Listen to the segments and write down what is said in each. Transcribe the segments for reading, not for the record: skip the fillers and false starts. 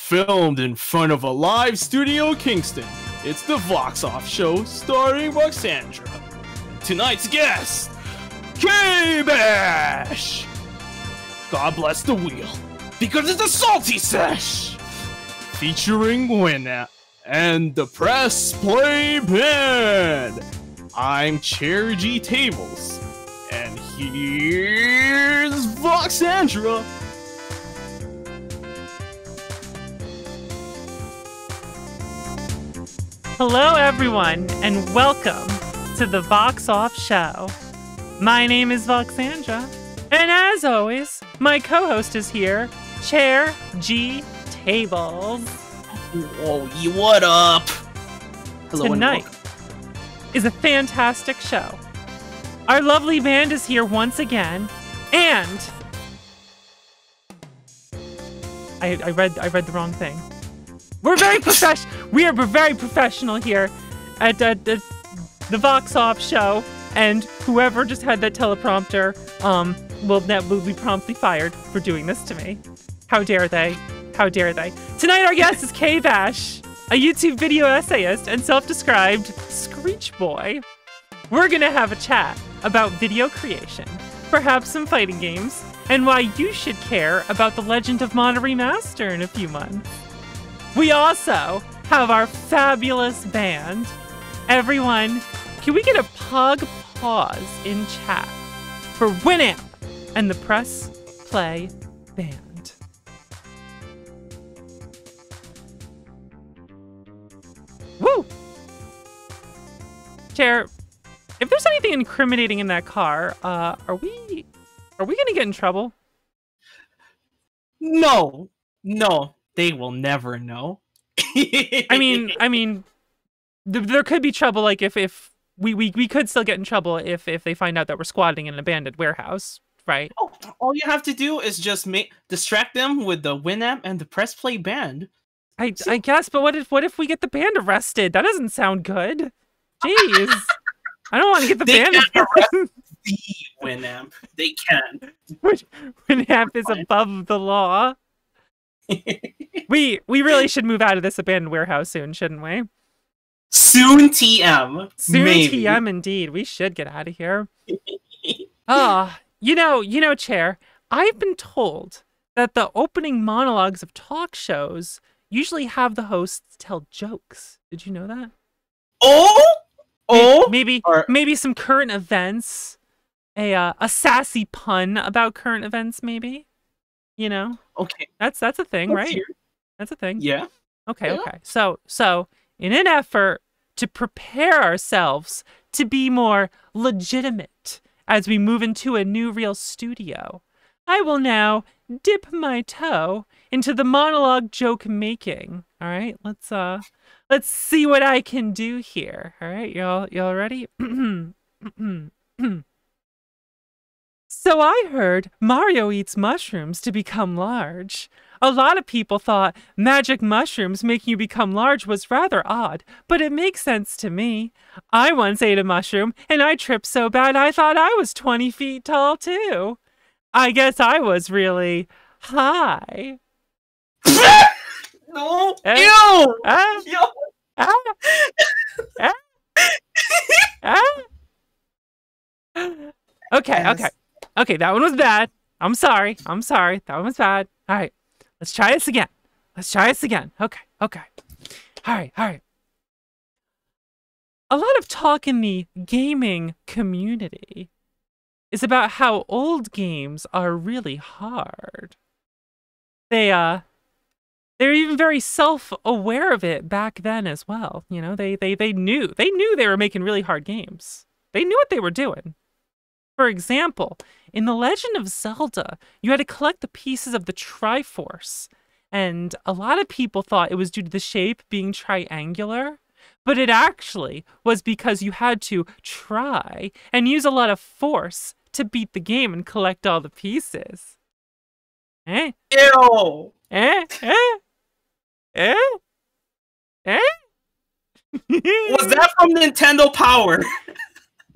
Filmed in front of a live studio Kingston, it's the Vox Off Show starring Roxandra. Tonight's guest, KBash! God bless the wheel, because it's a salty sesh! Featuring Winna and the Press Play Band. I'm Chair G Tables, and here's Voxandra. Hello everyone, and welcome to the Vox Off Show. My name is Voxandra, and as always, my co-host is here, Chair G Tables. Whoa, what up? Hello. Tonight is a fantastic show. Our lovely band is here once again, and I read the wrong thing. We're very we're very professional here at the Vox Off Show, and whoever just had that teleprompter will be promptly fired for doing this to me. How dare they? How dare they? Tonight our guest is KBash, a YouTube video essayist and self-described Screech Boy. We're gonna have a chat about video creation, perhaps some fighting games, and why you should care about The Legend of Mana Remaster in a few months. We also have our fabulous band. Everyone, can we get a pause in chat for Winamp and the Press Play Band? Woo! Chair, if there's anything incriminating in that car, are we gonna get in trouble? No, they will never know. I mean, there could be trouble. Like if we could still get in trouble if they find out that we're squatting in an abandoned warehouse, right? Oh, all you have to do is just distract them with the Winamp and the Press Play Band. I guess, but what if we get the band arrested? That doesn't sound good. Jeez, I don't want to get the band arrested. The Winamp, they can. Winamp is above the law. We really should move out of this abandoned warehouse soon, shouldn't we? Soon TM. Soon maybe. TM indeed. We should get out of here. You know, Chair, I've been told that the opening monologues of talk shows usually have the hosts tell jokes. Did you know that? Maybe some current events, a sassy pun about current events, maybe. You know? Okay. That's a thing, right? That's a thing. Yeah. Okay, yeah. okay. So in an effort to prepare ourselves to be more legitimate as we move into a new real studio, I will now dip my toe into the monologue joke making. All right? Let's see what I can do here. All right? Y'all ready? So I heard Mario eats mushrooms to become large. A lot of people thought magic mushrooms making you become large was rather odd, but it makes sense to me. I once ate a mushroom, and I tripped so bad I thought I was 20 feet tall, too. I guess I was really high. No! Ew! Okay, that one was bad. I'm sorry. That one was bad. All right, let's try this again. Okay. All right. A lot of talk in the gaming community is about how old games are really hard. They're even very self-aware of it back then as well. You know, they knew they were making really hard games. They knew what they were doing. For example, in The Legend of Zelda, you had to collect the pieces of the Triforce, and a lot of people thought it was due to the shape being triangular, but it actually was because you had to try and use a lot of force to beat the game and collect all the pieces. Eh? Ew! Eh? Was that from Nintendo Power?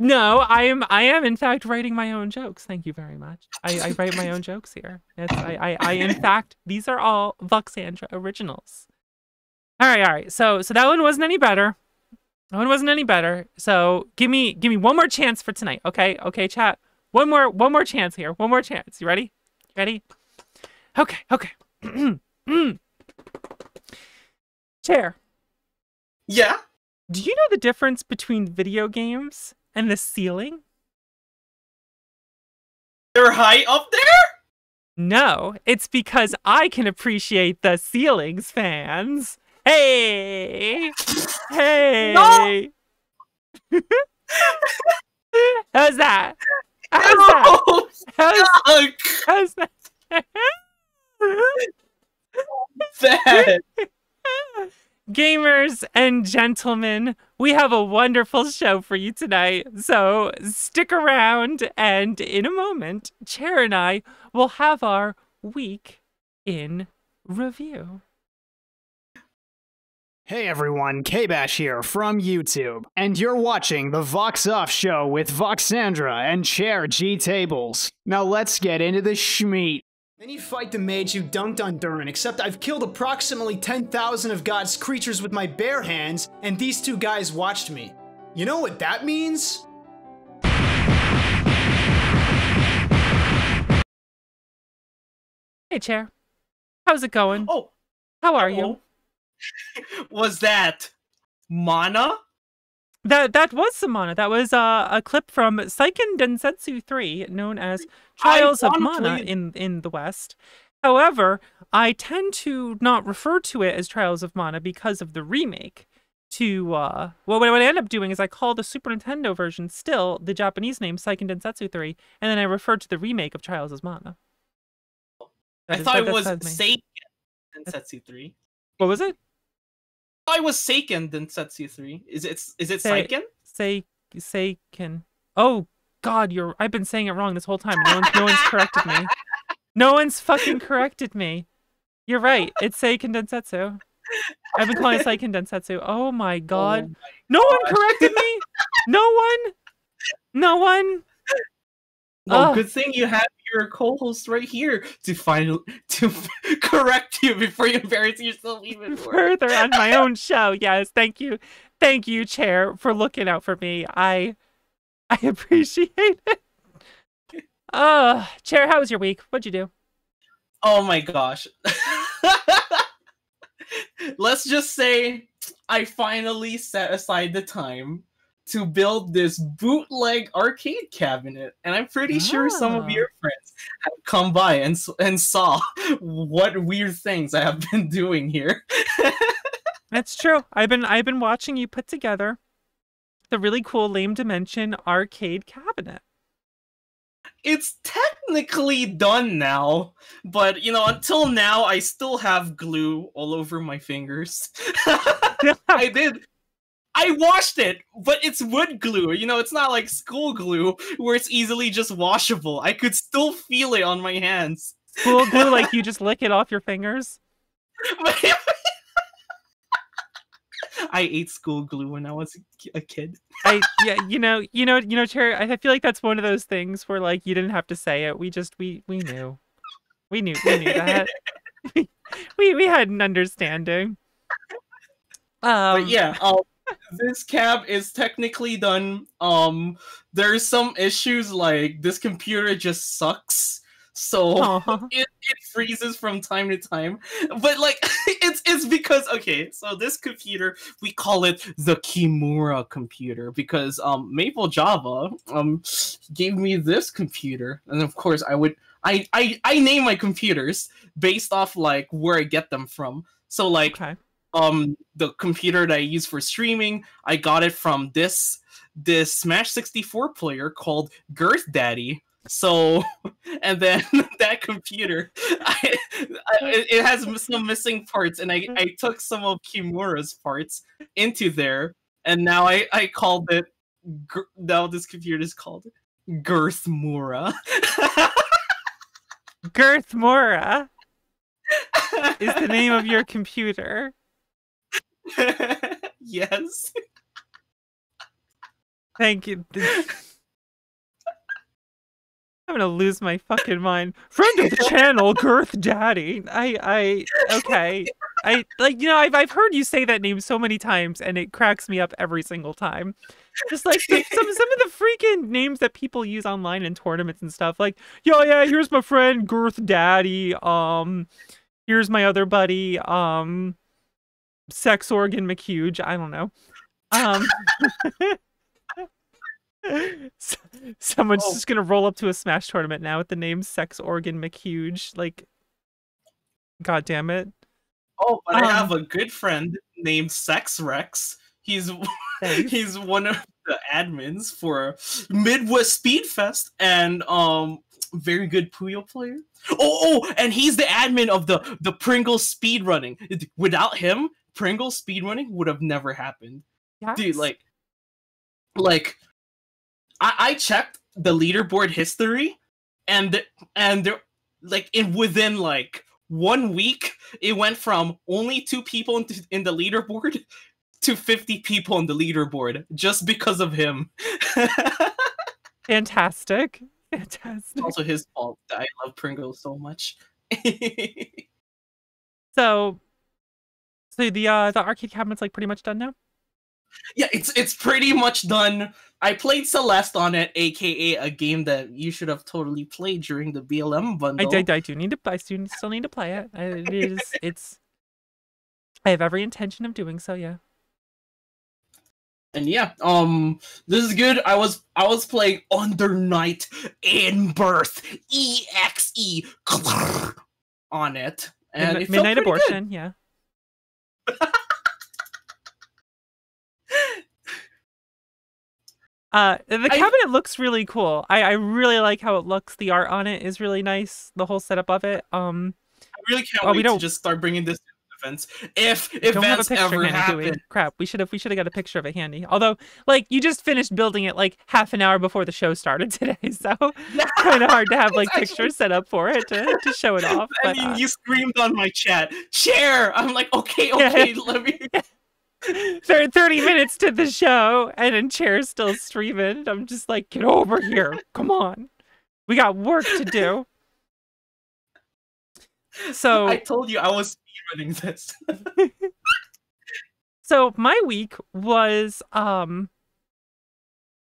No, I am in fact writing my own jokes. Thank you very much. I write my own jokes here. I in fact, these are all Voxandra originals. All right. So that one wasn't any better. That one wasn't any better. So give me one more chance for tonight. Okay, chat. One more chance here. One more chance. You ready? Ready? Okay. Chair. Yeah? Do you know the difference between video games and the ceiling? They're high up there? No, it's because I can appreciate the ceilings, fans. Hey! Hey! No! How's that? How's that? Bad. Gamers and gentlemen, we have a wonderful show for you tonight, so stick around, and in a moment, Chair and I will have our week in review. Hey everyone, KBash here from YouTube, and you're watching the Vox Off Show with Voxandra and Chair G Tables. Now let's get into the schmeat. Then you fight the mage who dunked on Durin, except I've killed approximately 10,000 of God's creatures with my bare hands, and these two guys watched me. You know what that means? Hey, Chair. How's it going? Oh. How are you? Was that Mana? That was some Mana. That was a clip from Seiken Densetsu 3, known as Trials of Mana in the West. However, I tend to not refer to it as Trials of Mana because of the remake. Well, what I end up doing is I call the Super Nintendo version still the Japanese name Seiken Densetsu 3, and then I refer to the remake of Trials of Mana. I thought it was Seiken Densetsu 3. What was it? I was Seiken Densetsu 3. Is it Seiken? Seiken. Oh God, I've been saying it wrong this whole time. No one's corrected me. No one's fucking corrected me. You're right. It's Seiken Densetsu. I've been calling it Seiken Densetsu. Oh my God. Oh my no one corrected me. No one. Oh, good thing you have your co-host right here to correct you before you embarrass yourself even more. Further on my own show. Yes, thank you, Chair, for looking out for me. I appreciate it. Chair, how was your week? What'd you do? Oh my gosh. Let's just say I finally set aside the time to build this bootleg arcade cabinet, and I'm pretty sure some of your friends have come by and saw what weird things I have been doing here. That's true. I've been watching you put together the really cool Lame Dimension arcade cabinet. It's technically done now, but until now I still have glue all over my fingers. I washed it, but it's wood glue. It's not like school glue where it's easily just washable. I could still feel it on my hands. School glue, like you just lick it off your fingers? I ate school glue when I was a kid. Chair, I feel like that's one of those things where like you didn't have to say it. We knew. We knew that. we had an understanding. But yeah, this cab is technically done. There's some issues, like this computer just sucks, so it freezes from time to time. But like it's because so this computer, we call it the Kimura computer because Maple Java gave me this computer, and of course I name my computers based off like where I get them from. So like the computer that I use for streaming, I got it from this Smash 64 player called Girth Daddy. So, and then that computer, it has some missing parts, and I took some of Kimura's parts into there, and now I called it. Now this computer is called Girth Mura. Girth Mura is the name of your computer. Yes. Thank you. I'm gonna lose my fucking mind. Friend of the channel, Girth Daddy. Okay. I've heard you say that name so many times, and it cracks me up every single time. Just like some of the freaking names that people use online in tournaments and stuff. Like, yo, yeah, here's my friend Girth Daddy. Here's my other buddy, Sex Organ McHuge. I don't know. Someone's just gonna roll up to a Smash tournament now with the name Sex Organ McHuge. Like, god damn it. Oh, but I have a good friend named Sex Rex. He's one of the admins for Midwest Speedfest and very good Puyo player. Oh, and he's the admin of the Pringles speedrunning. Without him, Pringles speedrunning would have never happened. Yes. Dude, like I checked the leaderboard history, and within 1 week, it went from only 2 people in the leaderboard to 50 people on the leaderboard just because of him. Fantastic. Fantastic. Also his fault. I love Pringles so much. So the arcade cabinet's pretty much done now? Yeah, it's pretty much done. I played Celeste on it, aka a game that you should have totally played during the BLM bundle. I still need to play it. I have every intention of doing so, yeah. And yeah, this is good. I was playing Under Night in Birth EXE on it, and it Midnight felt Abortion, good. Yeah. The cabinet looks really cool. I really like how it looks. The art on it is really nice. The whole setup of it. I really can't wait to just start bringing this to events. If events ever happen. Crap, we should have got a picture of it handy. Although, you just finished building it half an hour before the show started today, so it's kind of hard to have pictures set up for it to show it off. I mean, you screamed on my chat, "Share!" I'm like, okay, let me. 30 minutes to the show, and then Chair's still streaming. I'm just like, get over here. Come on. We got work to do. So I told you I was speedrunning this. So my week was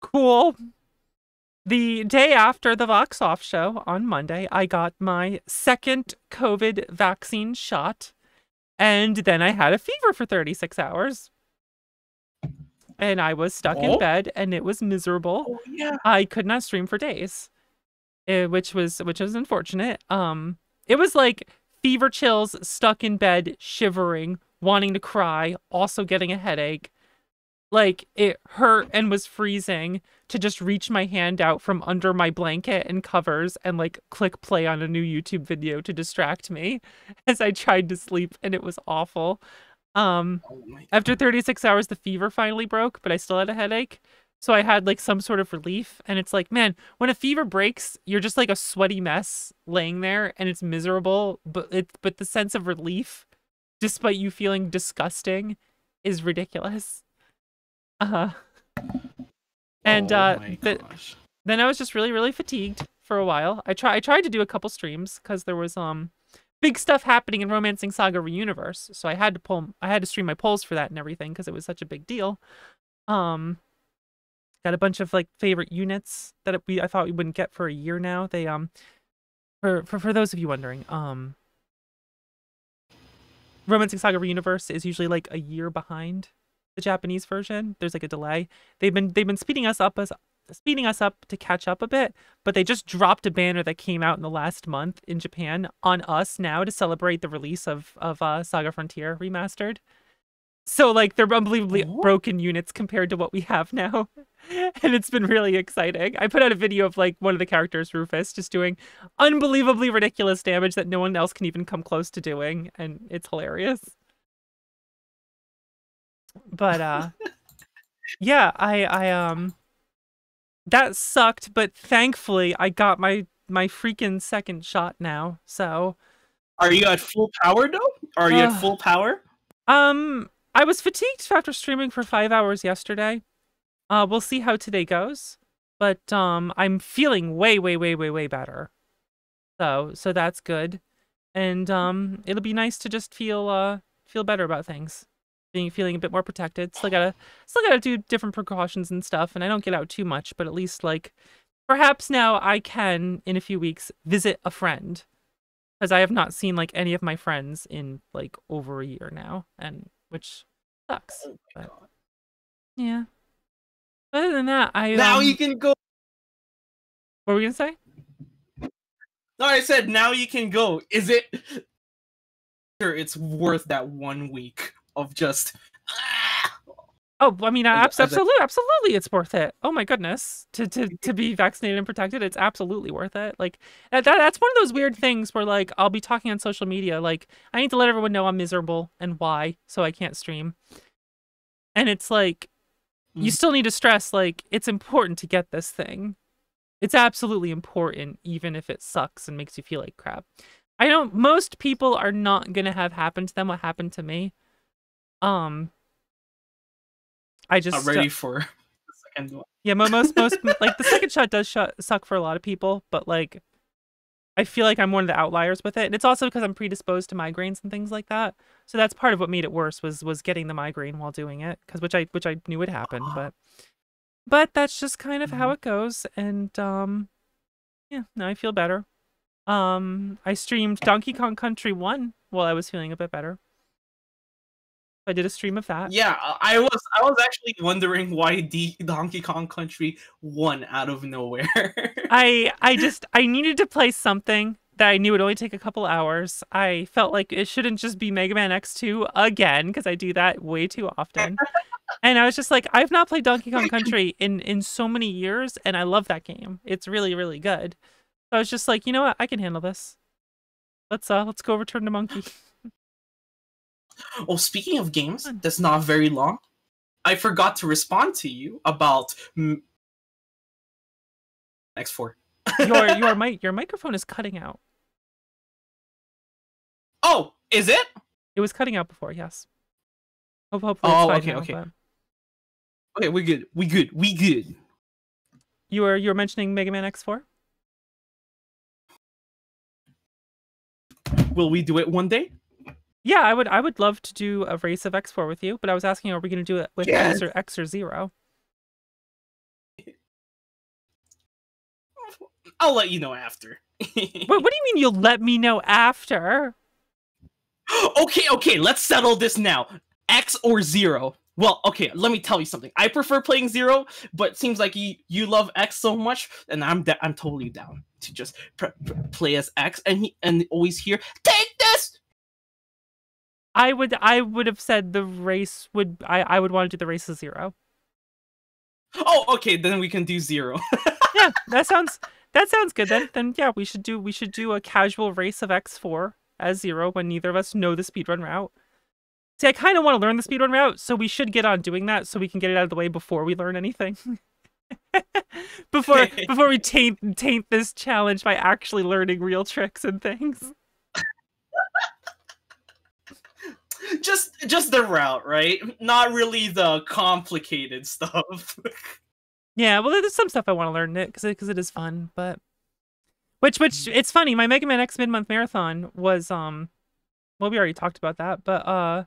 cool. The day after the Vox Off show on Monday, I got my second COVID vaccine shot. And then I had a fever for 36 hours. And I was stuck in bed, and it was miserable. Oh, yeah. I could not stream for days, which was unfortunate. It was fever chills, stuck in bed, shivering, wanting to cry, also getting a headache. It hurt and was freezing to just reach my hand out from under my blanket and covers and click play on a new YouTube video to distract me as I tried to sleep, and it was awful. After 36 hours, the fever finally broke, but I still had a headache. So I had some sort of relief, and it's man, when a fever breaks, you're just a sweaty mess laying there, and it's miserable, but the sense of relief, despite you feeling disgusting, is ridiculous. And then I was just really, really fatigued for a while. I tried to do a couple streams because there was big stuff happening in Romancing Saga Reuniverse, so I had to stream my polls for that and everything because it was such a big deal. Got a bunch of favorite units that I thought we wouldn't get for a year now. They for those of you wondering, Romancing Saga Reuniverse is usually a year behind the Japanese version. There's a delay. They've been speeding us up to catch up a bit, but they just dropped a banner that came out in the last month in Japan on us now to celebrate the release of Saga Frontier Remastered. So they're unbelievably broken units compared to what we have now. And it's been really exciting. I put out a video of one of the characters, Rufus, just doing unbelievably ridiculous damage that no one else can even come close to doing, and it's hilarious. But yeah, I that sucked, but thankfully I got my freaking second shot now. So are you at full power though? Are you at full power? I was fatigued after streaming for 5 hours yesterday. We'll see how today goes, but I'm feeling way better. So that's good, and it'll be nice to just feel better about things, feeling a bit more protected. Still gotta do different precautions and stuff, and I don't get out too much, but at least like perhaps now I can in a few weeks visit a friend, because I have not seen like any of my friends in like over a year now, and which sucks. Oh my but, God. yeah. Other than that, now you can go. What were we gonna say? No, I said now you can go. Is it? Sure, it's worth that 1 week of just. Oh, I mean, absolutely, it's worth it. Oh my goodness, to be vaccinated and protected, it's absolutely worth it. Like that's one of those weird things where like I'll be talking on social media, like I need to let everyone know I'm miserable and why, so I can't stream. And it's like, you still need to stress like it's important to get this thing. It's absolutely important, even if it sucks and makes you feel like crap. I know most people are not gonna have happen to them what happened to me. I just I'm ready for the second one. Yeah, most like the second shot does suck for a lot of people, but like I feel like I'm one of the outliers with it, and it's also because I'm predisposed to migraines and things like that. So that's part of what made it worse was getting the migraine while doing it, because which I knew would happen, but that's just kind of how it goes, and yeah, now I feel better. I streamed Donkey Kong Country 1 while I was feeling a bit better. I did a stream of that. Yeah, I was actually wondering why Donkey Kong Country won out of nowhere. I needed to play something that I knew would only take a couple hours. I felt like it shouldn't just be Mega Man X2 again, because I do that way too often. And I was just like, I've not played Donkey Kong Country in so many years, and I love that game. It's really, really good. So I was just like, you know what? I can handle this. Let's go Return to Monkey. Oh, speaking of games, that's not very long. I forgot to respond to you about X4. your microphone is cutting out. Oh, is it? It was cutting out before, yes. Hopefully it's fine now, okay. But... Okay, we good. You were mentioning Mega Man X4? Will we do it one day? Yeah, I would love to do a race of X4 with you, but I was asking, are we going to do it with X or Zero? I'll let you know after. What do you mean you'll let me know after? Okay, let's settle this now. X or Zero? Well, okay, let me tell you something. I prefer playing Zero, but it seems like you love X so much, and I'm totally down to just play as X and always hear, take this! I would have said the race would I would want to do the race of Zero. Oh, okay, then we can do Zero. Yeah, that sounds good then. Then yeah, we should do a casual race of X4 as Zero when neither of us know the speedrun route. See, I kind of want to learn the speedrun route, so we should get on doing that so we can get it out of the way before we learn anything. before we taint this challenge by actually learning real tricks and things. Just the route, right? Not really the complicated stuff. Yeah, well, there's some stuff I want to learn it because it is fun, but which it's funny. My Mega Man X mid-month marathon was well, we already talked about that, but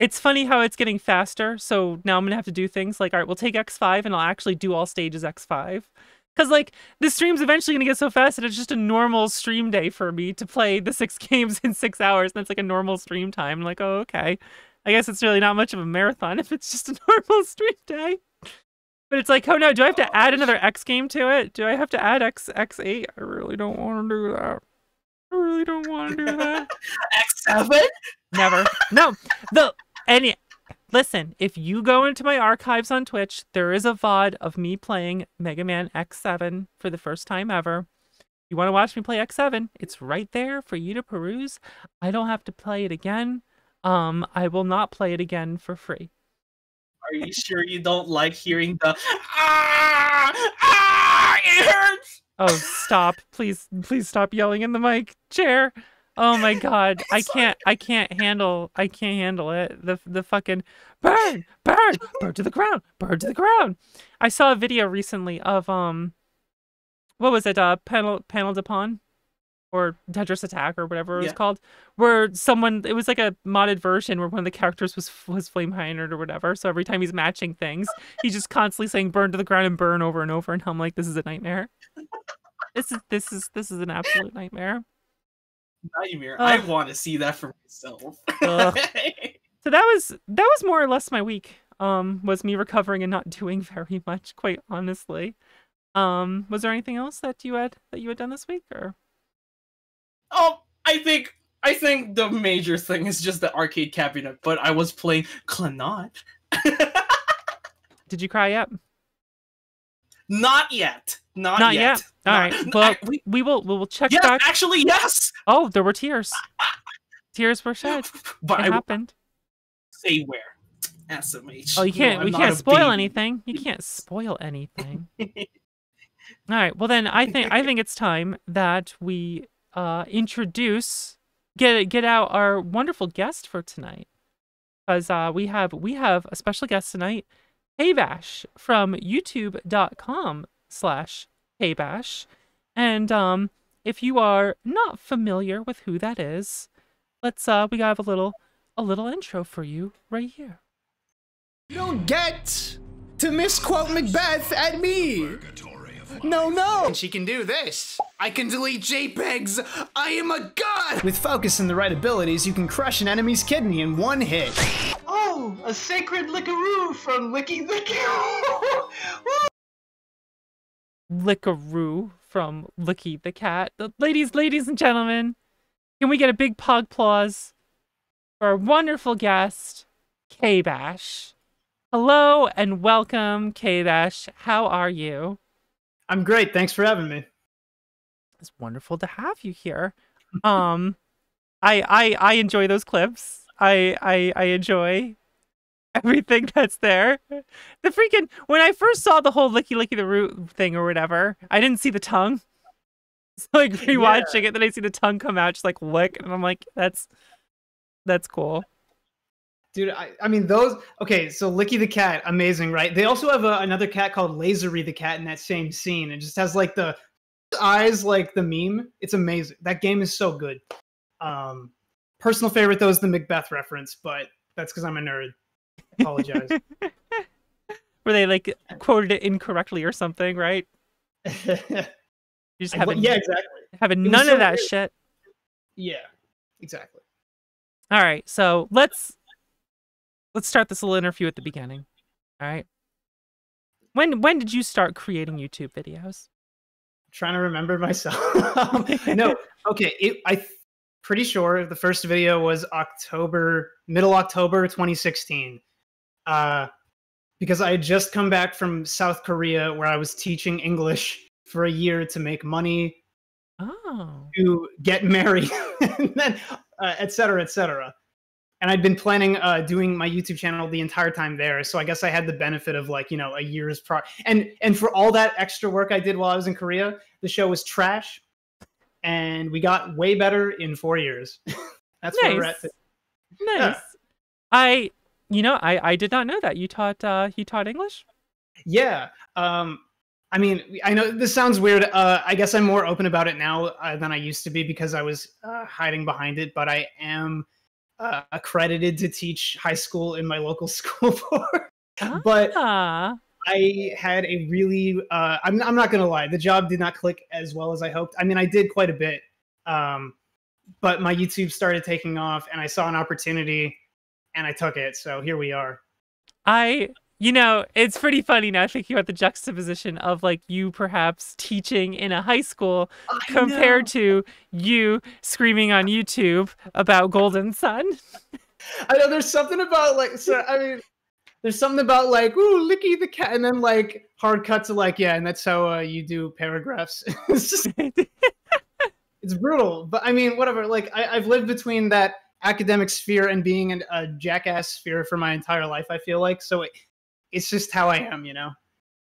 it's funny how it's getting faster. So now I'm gonna have to do things like, all right, we'll take X5 and I'll actually do all stages X5. Because, like, the stream's eventually going to get so fast that it's just a normal stream day for me to play the 6 games in 6 hours. And that's like a normal stream time. I'm like, oh, okay. I guess it's really not much of a marathon if it's just a normal stream day. But it's like, oh no, do I have to add another X game to it? Do I have to add X8? I really don't want to do that. I really don't want to do that. X7? Never. No. Listen, if you go into my archives on Twitch, there is a VOD of me playing Mega Man X7 for the first time ever. You want to watch me play X7? It's right there for you to peruse. I don't have to play it again. I will not play it again for free. Are you sure you don't like hearing the it hurts? Oh, stop. Please stop yelling in the mic chair. Oh my god, I can't handle it. The fucking burn to the ground, burn to the ground. I saw a video recently of what was it? Panel de Pon or Tetris Attack or whatever it was called, where it was like a modded version where one of the characters was Flame Hynard or whatever. So every time he's matching things, he's just constantly saying burn to the ground and burn over and over, and I'm like, this is a nightmare. This is an absolute nightmare. Nightmare. I want to see that for myself. So that was more or less my week. Was me recovering and not doing very much, quite honestly. Was there anything else that you had done this week, or? I think the major thing is just the arcade cabinet, but I was playing Clannad. Did you cry yet? Not yet. Not yet. All right. Well, we will check back. Actually, yes. Oh, there were tears. Tears were shed. But it happened. Say where? SMH. Oh, you can't. We can't spoil anything. You can't spoil anything. All right. Well, then I think it's time that we get out our wonderful guest for tonight, because we have a special guest tonight, KBash from youtube.com/KBash. And if you are not familiar with who that is, we got a little intro for you right here. You don't get to misquote Macbeth at me. No. And she can do this. I can delete JPEGs. I am a god. With focus and the right abilities, you can crush an enemy's kidney in one hit. Oh, a sacred lickaroo from Licky Lickaroo. Lickaroo from Licky the Cat. Ladies and gentlemen, can we get a big pog applause for our wonderful guest, KBash? Hello and welcome, KBash. How are you? I'm great. Thanks for having me. It's wonderful to have you here. I enjoy those clips. I enjoy everything that's there. The freaking, when I first saw the whole Licky the Root thing or whatever, I didn't see the tongue. So like rewatching it, then I see the tongue come out, just like lick, and I'm like, that's cool. Dude, I mean, those... Okay, so Licky the Cat, amazing, right? They also have another cat called Lasery the Cat in that same scene. It just has, like, the eyes like the meme. It's amazing. That game is so good. Personal favorite, though, is the Macbeth reference, but that's because I'm a nerd. Apologize. Where they, like, quoted it incorrectly or something, right? You just having... Yeah, exactly. Having none of that shit. Yeah, exactly. All right, so let's start this little interview at the beginning. All right. When did you start creating YouTube videos? I'm trying to remember myself. No. Okay. I'm pretty sure the first video was middle October 2016. Because I had just come back from South Korea, where I was teaching English for a year to make money, to get married, and then et cetera, et cetera. And I'd been planning doing my YouTube channel the entire time there, so I guess I had the benefit of, like, a year's and for all that extra work I did while I was in Korea, the show was trash, and we got way better in 4 years. That's nice. Where we're at today. Nice. Yeah. I did not know that you taught English. Yeah. I mean, I know this sounds weird. I guess I'm more open about it now than I used to be, because I was hiding behind it, but I am accredited to teach high school in my local school board. But I had a really I'm not gonna lie, the job did not click as well as I hoped. I mean, I did quite a bit, but my YouTube started taking off, and I saw an opportunity, and I took it. So here we are. It's pretty funny now thinking about the juxtaposition of, like, you perhaps teaching in a high school compared to you screaming on YouTube about Golden Sun. I know there's something about, like, there's something about, like, ooh, Licky the Cat, and then, like, hard cut to, like, yeah, and that's how you do paragraphs. It's just, it's brutal. But I mean, whatever. Like, I've lived between that academic sphere and being a jackass sphere for my entire life, I feel like. So it's just how I am,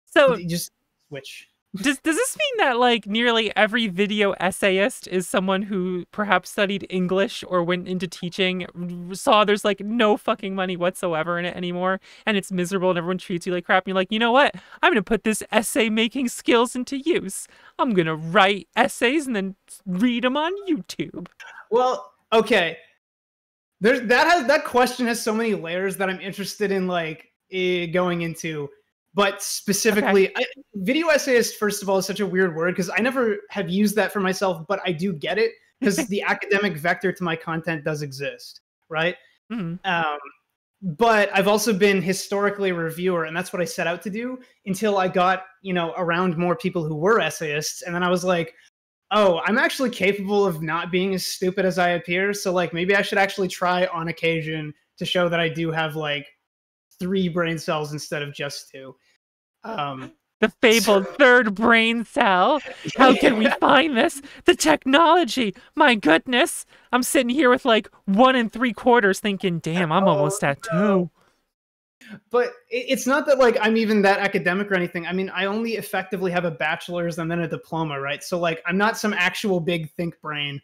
So you just switch. Does this mean that like nearly every video essayist is someone who perhaps studied English or went into teaching, saw there's like no fucking money whatsoever in it anymore, and it's miserable and everyone treats you like crap, and you're like, you know what? I'm gonna put this essay making skills into use. I'm gonna write essays and then read them on YouTube. Well, okay. That question has so many layers that I'm interested in like going into. But specifically, okay. Video essayist, first of all, is such a weird word because I never have used that for myself, but I do get it because the academic vector to my content does exist, right? Mm-hmm. But I've also been historically a reviewer, and that's what I set out to do until I got, around more people who were essayists. And then I was like, oh, I'm actually capable of not being as stupid as I appear. So like, maybe I should actually try on occasion to show that I do have like 3 brain cells instead of just 2. The fabled third brain cell. How can we find this? The technology. My goodness. I'm sitting here with like 1 3/4 thinking, damn, I'm almost at 2. But it's not that like I'm even that academic or anything. I mean, I only effectively have a bachelor's and then a diploma, right? So like I'm not some actual big think brain.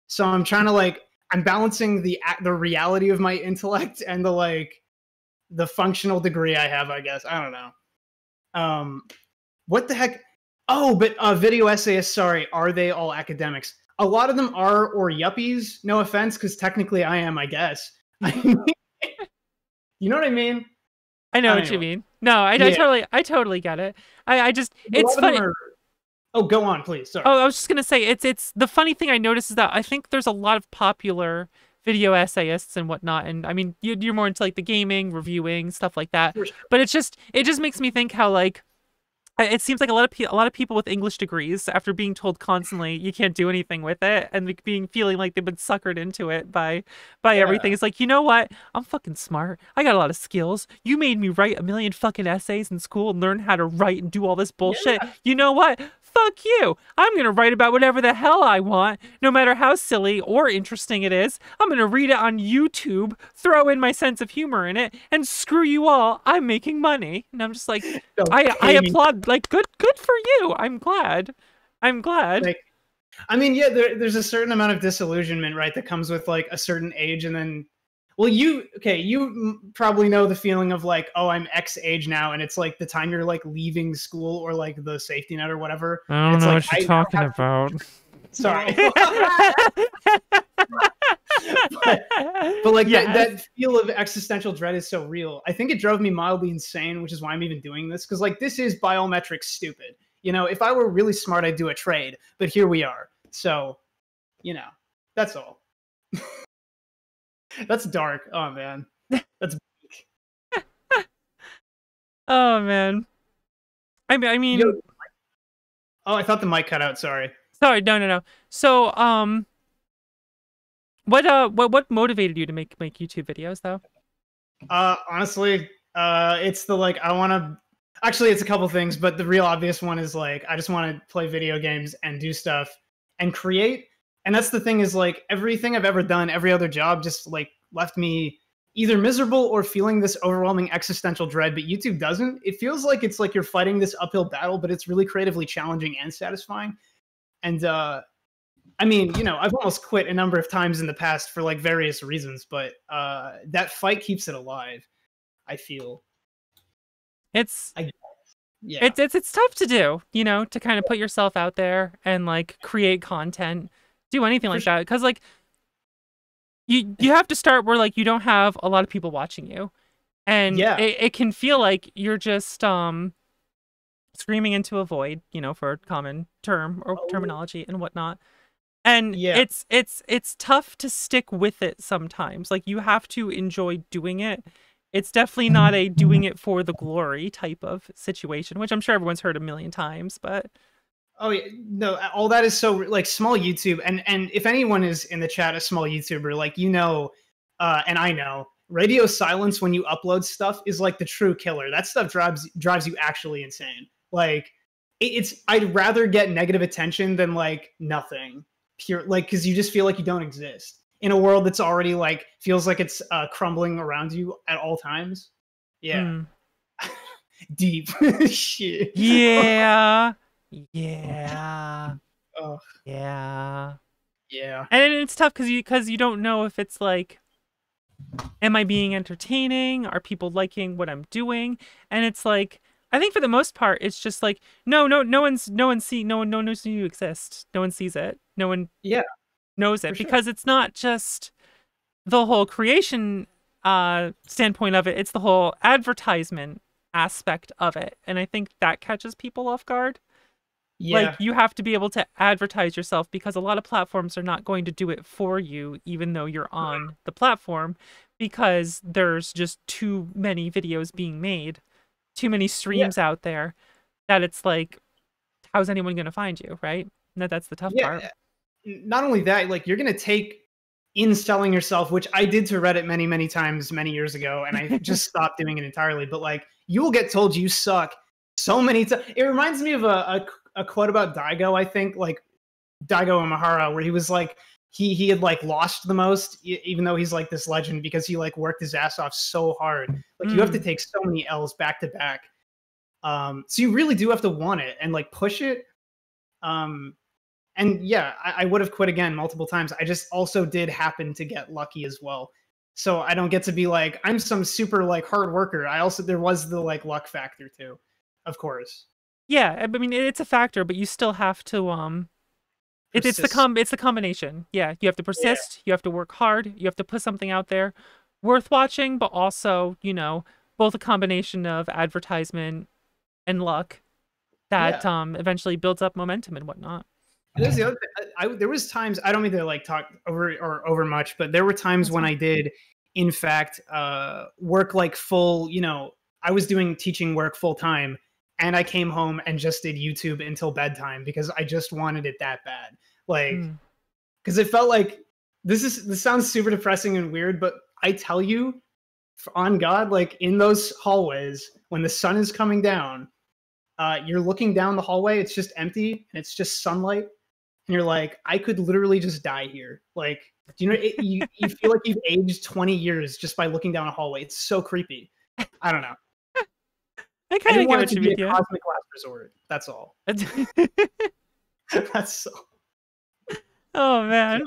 So I'm trying to like, I'm balancing the reality of my intellect and the functional degree I have, I guess. I don't know. What the heck? Oh, but video essayists, sorry, are they all academics? A lot of them are, or yuppies. No offense, because technically I am, I guess. You know what I mean? I know what you mean. No, I totally get it. I just, it's funny. Oh, go on, please. Sorry. Oh, I was just gonna say, it's the funny thing I noticed is that I think there's a lot of popular video essayists and whatnot, and I mean, you're more into like the gaming, reviewing, stuff like that. Sure. But it just makes me think how like it seems like a lot of people with English degrees, after being told constantly you can't do anything with it, and like feeling like they've been suckered into it by everything. It's like, you know what? I'm fucking smart. I got a lot of skills. You made me write a million fucking essays in school and learn how to write and do all this bullshit. Yeah. You know what? Fuck you. I'm going to write about whatever the hell I want, no matter how silly or interesting it is. I'm going to read it on YouTube, throw in my sense of humor in it, and screw you all. I'm making money. And I'm just like, I applaud, like, good for you. I'm glad. Like, I mean, yeah, there's a certain amount of disillusionment, right, that comes with like a certain age, and then, well, you probably know the feeling of like, oh, I'm X age now, and it's like the time you're like leaving school or like the safety net or whatever. I don't know what you're talking about. Sorry. but like yes. that feel of existential dread is so real. I think it drove me mildly insane, which is why I'm even doing this, because like this is by all metrics stupid. If I were really smart, I'd do a trade, but here we are. So, that's all. That's dark. Oh man, that's bleak. Oh man. I mean. Oh, I thought the mic cut out. Sorry. No. So, what motivated you to make YouTube videos, though? Honestly, it's the like I want to. Actually, it's a couple things, but the real obvious one is like I just want to play video games and do stuff and create. And that's the thing is like everything I've ever done, every other job just like left me either miserable or feeling this overwhelming existential dread. But YouTube doesn't. It feels like it's like you're fighting this uphill battle, but it's really creatively challenging and satisfying. And I mean, I've almost quit a number of times in the past for like various reasons, but that fight keeps it alive, I feel. It's tough to do, to kind of put yourself out there and like create content, do anything like that, because like you have to start where like you don't have a lot of people watching you, and it can feel like you're just screaming into a void, for a common term or terminology and whatnot. And it's tough to stick with it sometimes. Like you have to enjoy doing it. It's definitely not a doing it for the glory type of situation, which I'm sure everyone's heard a million times, but. Oh, yeah. No, all that is so like small YouTube. And if anyone is in the chat, a small YouTuber, like, and I know radio silence when you upload stuff is like the true killer. That stuff drives you actually insane. Like I'd rather get negative attention than like nothing pure, like, cause you just feel like you don't exist in a world that's already like feels like it's crumbling around you at all times. Yeah. Deep. Shit. Yeah. Yeah. Oh. Yeah. Yeah. And it's tough because you don't know if it's like, am I being entertaining? Are people liking what I'm doing? And it's like, I think for the most part, it's just like, no one knows you exist. No one sees it. No one knows it because it's not just the whole creation standpoint of it. It's the whole advertisement aspect of it. And I think that catches people off guard. Yeah. Like, you have to be able to advertise yourself because a lot of platforms are not going to do it for you, even though you're on the platform, because there's just too many videos being made, too many streams out there, that it's like, how's anyone going to find you, right? That's the tough part. Not only that, like, you're going to take in selling yourself, which I did to Reddit many, many times many years ago, and I just stopped doing it entirely. But like, you will get told you suck so many times. It reminds me of a quote about Daigo, I think, like Daigo Imahara, where he was like, he had like lost the most, even though he's like this legend, because he like worked his ass off so hard. Like, you have to take so many L's back to back. So you really do have to want it and like push it. And yeah, I would have quit again multiple times. I just also did happen to get lucky as well. So I don't get to be like, I'm some super like hard worker. There was the like luck factor too, of course. Yeah, I mean, it's a factor, but you still have to it's the combination. Yeah, you have to persist, you have to work hard, you have to put something out there worth watching, but also, you know, both a combination of advertisement and luck that eventually builds up momentum and whatnot. There's the other thing. There was times, I don't mean to like talk over much, but there were times when I did, in fact, work like full, you know, I was doing teaching work full time, and I came home and just did YouTube until bedtime because I just wanted it that bad. Like, because it felt like, this sounds super depressing and weird, but I tell you, on God, like in those hallways, when the sun is coming down, you're looking down the hallway, it's just empty and it's just sunlight. And you're like, I could literally just die here. Like, do you know, you feel like you've aged 20 years just by looking down a hallway. It's so creepy. I don't know. I kind of get what you mean. Cosmic last resort. That's all. That's all. Oh man.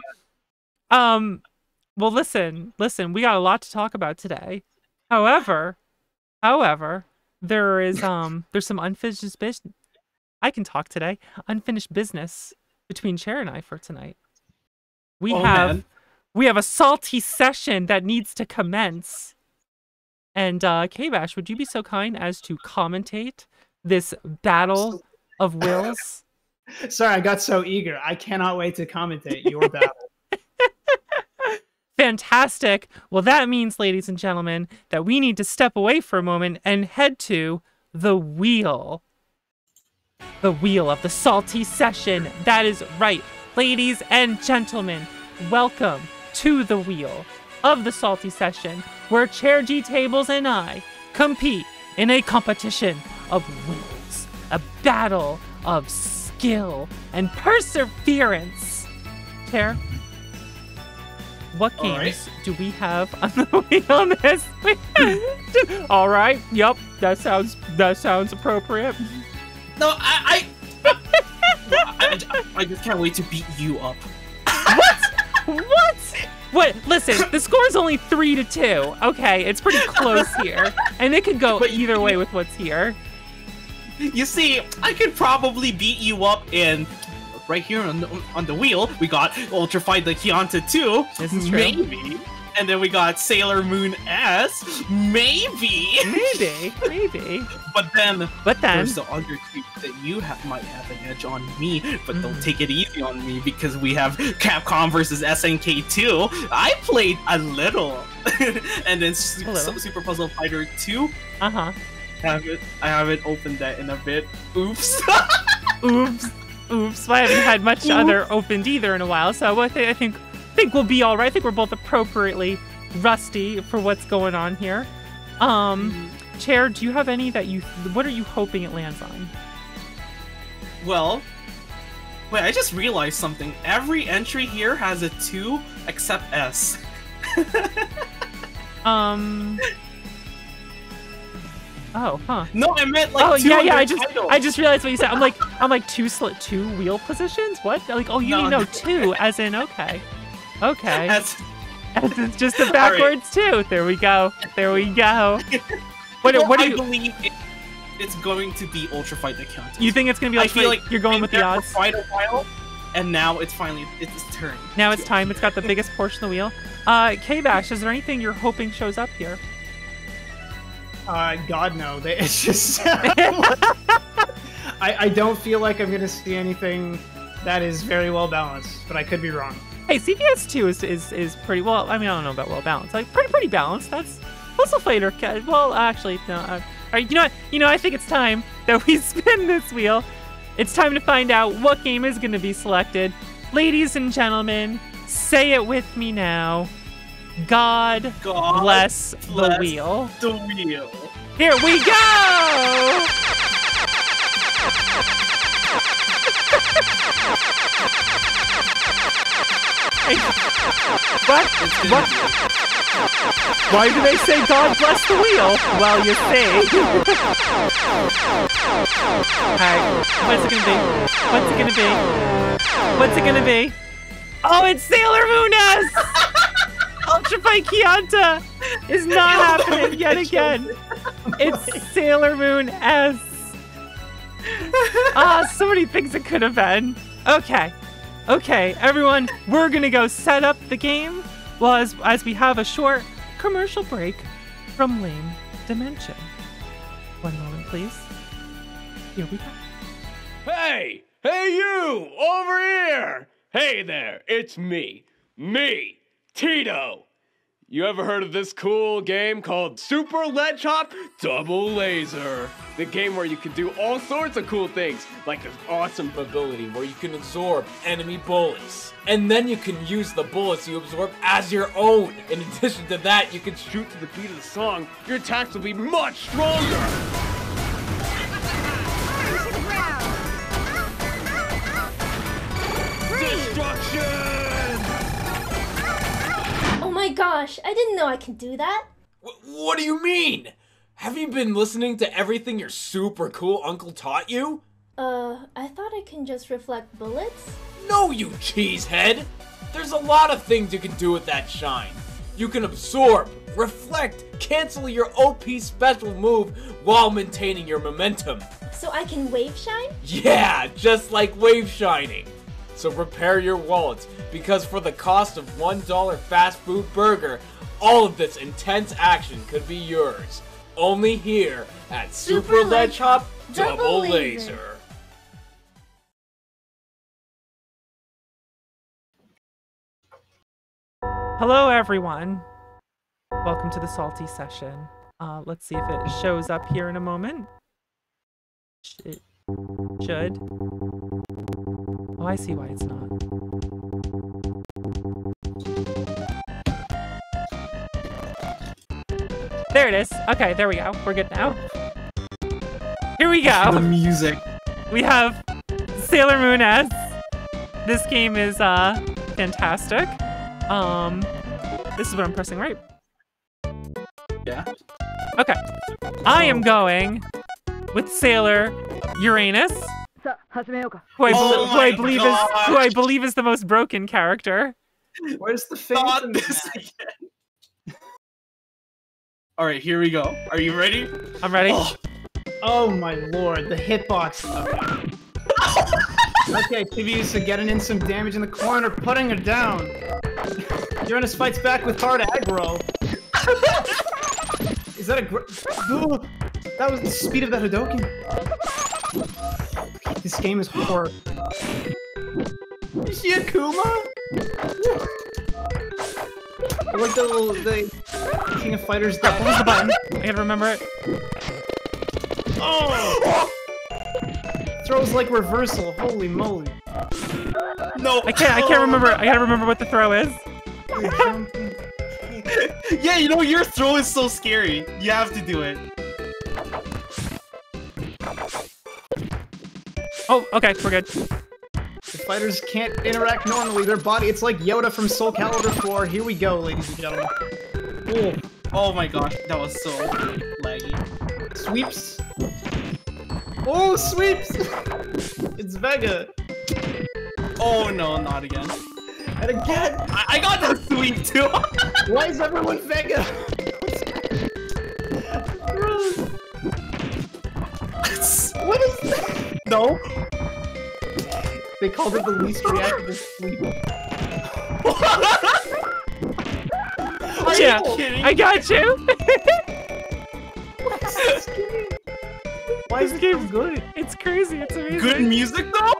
Well, listen. We got a lot to talk about today. However, there's some unfinished business. I can talk today. Unfinished business between Chair and I for tonight. We have a salty session that needs to commence. And KBash, would you be so kind as to commentate this battle of wills? Sorry, I got so eager. I cannot wait to commentate your battle. Fantastic. Well, that means, ladies and gentlemen, that we need to step away for a moment and head to the wheel. The wheel of the salty session. That is right. Ladies and gentlemen, welcome to the wheel of the salty session, where Chair G Tables and I compete in a competition of wills, a battle of skill and perseverance. Chair, what games do we have on the wheel this week? All right, yep, that sounds appropriate. No, I just can't wait to beat you up. What? What? Listen, the score is only 3-2. Okay, it's pretty close here, and it could go either way with what's here. You see, I could probably beat you up in right here on the wheel. We got Ultra Fight the Hyunta 2. This is true. Maybe. And then we got Sailor Moon S. Maybe. But then there's the other two that you might have an edge on me, but don't take it easy on me because we have Capcom versus SNK 2. I played a little. And then Super Puzzle Fighter 2. Uh-huh. I haven't opened that in a bit. Oops. Oops. I haven't had much other opened either in a while, so I think we'll be all right. I think we're both appropriately rusty for what's going on here. Chair, do you have any what are you hoping it lands on? Well, wait, I just realized something. Every entry here has a 2 except S. Oh, huh. No, I meant like oh, two. Yeah. I just realized what you said. I'm like two wheel positions. What? Like, oh, you know two, as in okay. As it's just the backwards too. There we go. What do you believe? It's going to be Ultra Fight the Count. You think it's gonna be Ultra Fight? Like you're going with the odds. Quite a while, and now it's finally its turn. Now it's time. It's got the biggest portion of the wheel. KBash, is there anything you're hoping shows up here? God no. It's just I don't feel like I'm gonna see anything that is very well balanced, but I could be wrong. Hey, CPS2 is pretty well. I mean, I don't know about well balanced. Like pretty balanced. That's Puzzle Fighter. Well, actually, no. All right, you know what? I think it's time that we spin this wheel. It's time to find out what game is going to be selected. Ladies and gentlemen, say it with me now. God bless the wheel. The wheel. Here we go! What? Why do they say God bless the wheel? Well, you see. Alright, what's it gonna be? Oh, it's Sailor Moon S! Ultra Fight Kianta is not happening yet again. It's Sailor Moon S. So many things it could have been. Okay, everyone, we're gonna go set up the game as we have a short commercial break from Lame Dimension. 1 moment, please. Here we go. Hey you, over here! Hey there, it's me, Tito. You ever heard of this cool game called Super Lead Chop Double Laser? The game where you can do all sorts of cool things, like this awesome ability where you can absorb enemy bullets. And then you can use the bullets you absorb as your own. In addition to that, you can shoot to the beat of the song. Your attacks will be much stronger. Destruction! Oh my gosh, I didn't know I could do that. What do you mean? Have you been listening to everything your super cool uncle taught you? I thought I can just reflect bullets? No, you cheesehead! There's a lot of things you can do with that shine. You can absorb, reflect, cancel your OP special move while maintaining your momentum. So I can wave shine? Yeah, just like wave shining. So prepare your wallets, because for the cost of $1 fast food burger, all of this intense action could be yours. Only here at Super Lead Chop Double Laser. Hello, everyone. Welcome to the Salty Session. Let's see if it shows up here in a moment. It should. Oh, I see why it's not. There it is. Okay, there we go. We're good now. Here we go. The music. We have Sailor Moon S. This game is fantastic. This is what I'm pressing, right? Yeah. Okay. I am going with Sailor Uranus, who I believe is the most broken character. Where's the face? Not this again. All right, here we go. Are you ready? I'm ready. Oh my lord, the hitbox. Okay, Tibiusa getting in some damage in the corner, putting her down. Uranus fights back with hard aggro. Is that a that was the speed of that Hadoken. This game is horrible. Is she Akuma? I like the King of Fighters. What was the button? I gotta remember it. Oh! Throws like reversal. Holy moly! No, I can't remember. I gotta remember what the throw is. Yeah, you know your throw is so scary. You have to do it. Oh, okay, we're good. The fighters can't interact normally. Their body, it's like Yoda from Soul Calibur 4. Here we go, ladies and gentlemen. Oh my gosh, that was so laggy. Sweeps. Oh, sweeps! It's Vega. Oh no, not again. And again! I got the sweep too! Why is everyone Vega? What is that? No. They called it the least reactive sweep. Yeah, I got you! Why is this game so good? It's crazy, it's amazing. Good music though?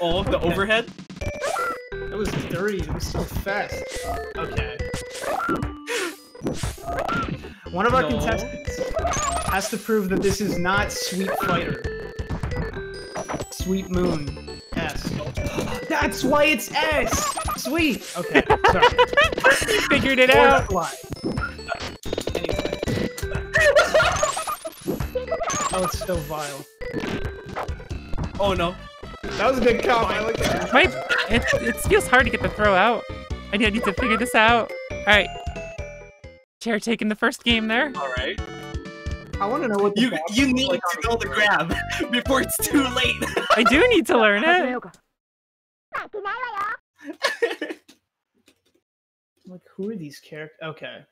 Oh, the overhead? That was dirty, it was so fast. Okay. One of our contestants has to prove that this is not Sweet Fighter. Sweet Moon. S. That's why it's S! Sweet! Okay, sorry. Figured it out! Anyway. Oh, it's so vile. Oh no. That was a good comp, I like that. It feels hard to get the throw out. I need to figure this out. Alright. Chair taking the first game there. Alright. I want to know what you need to know the grab before it's too late. I do need to learn it. Like, who are these characters? Okay.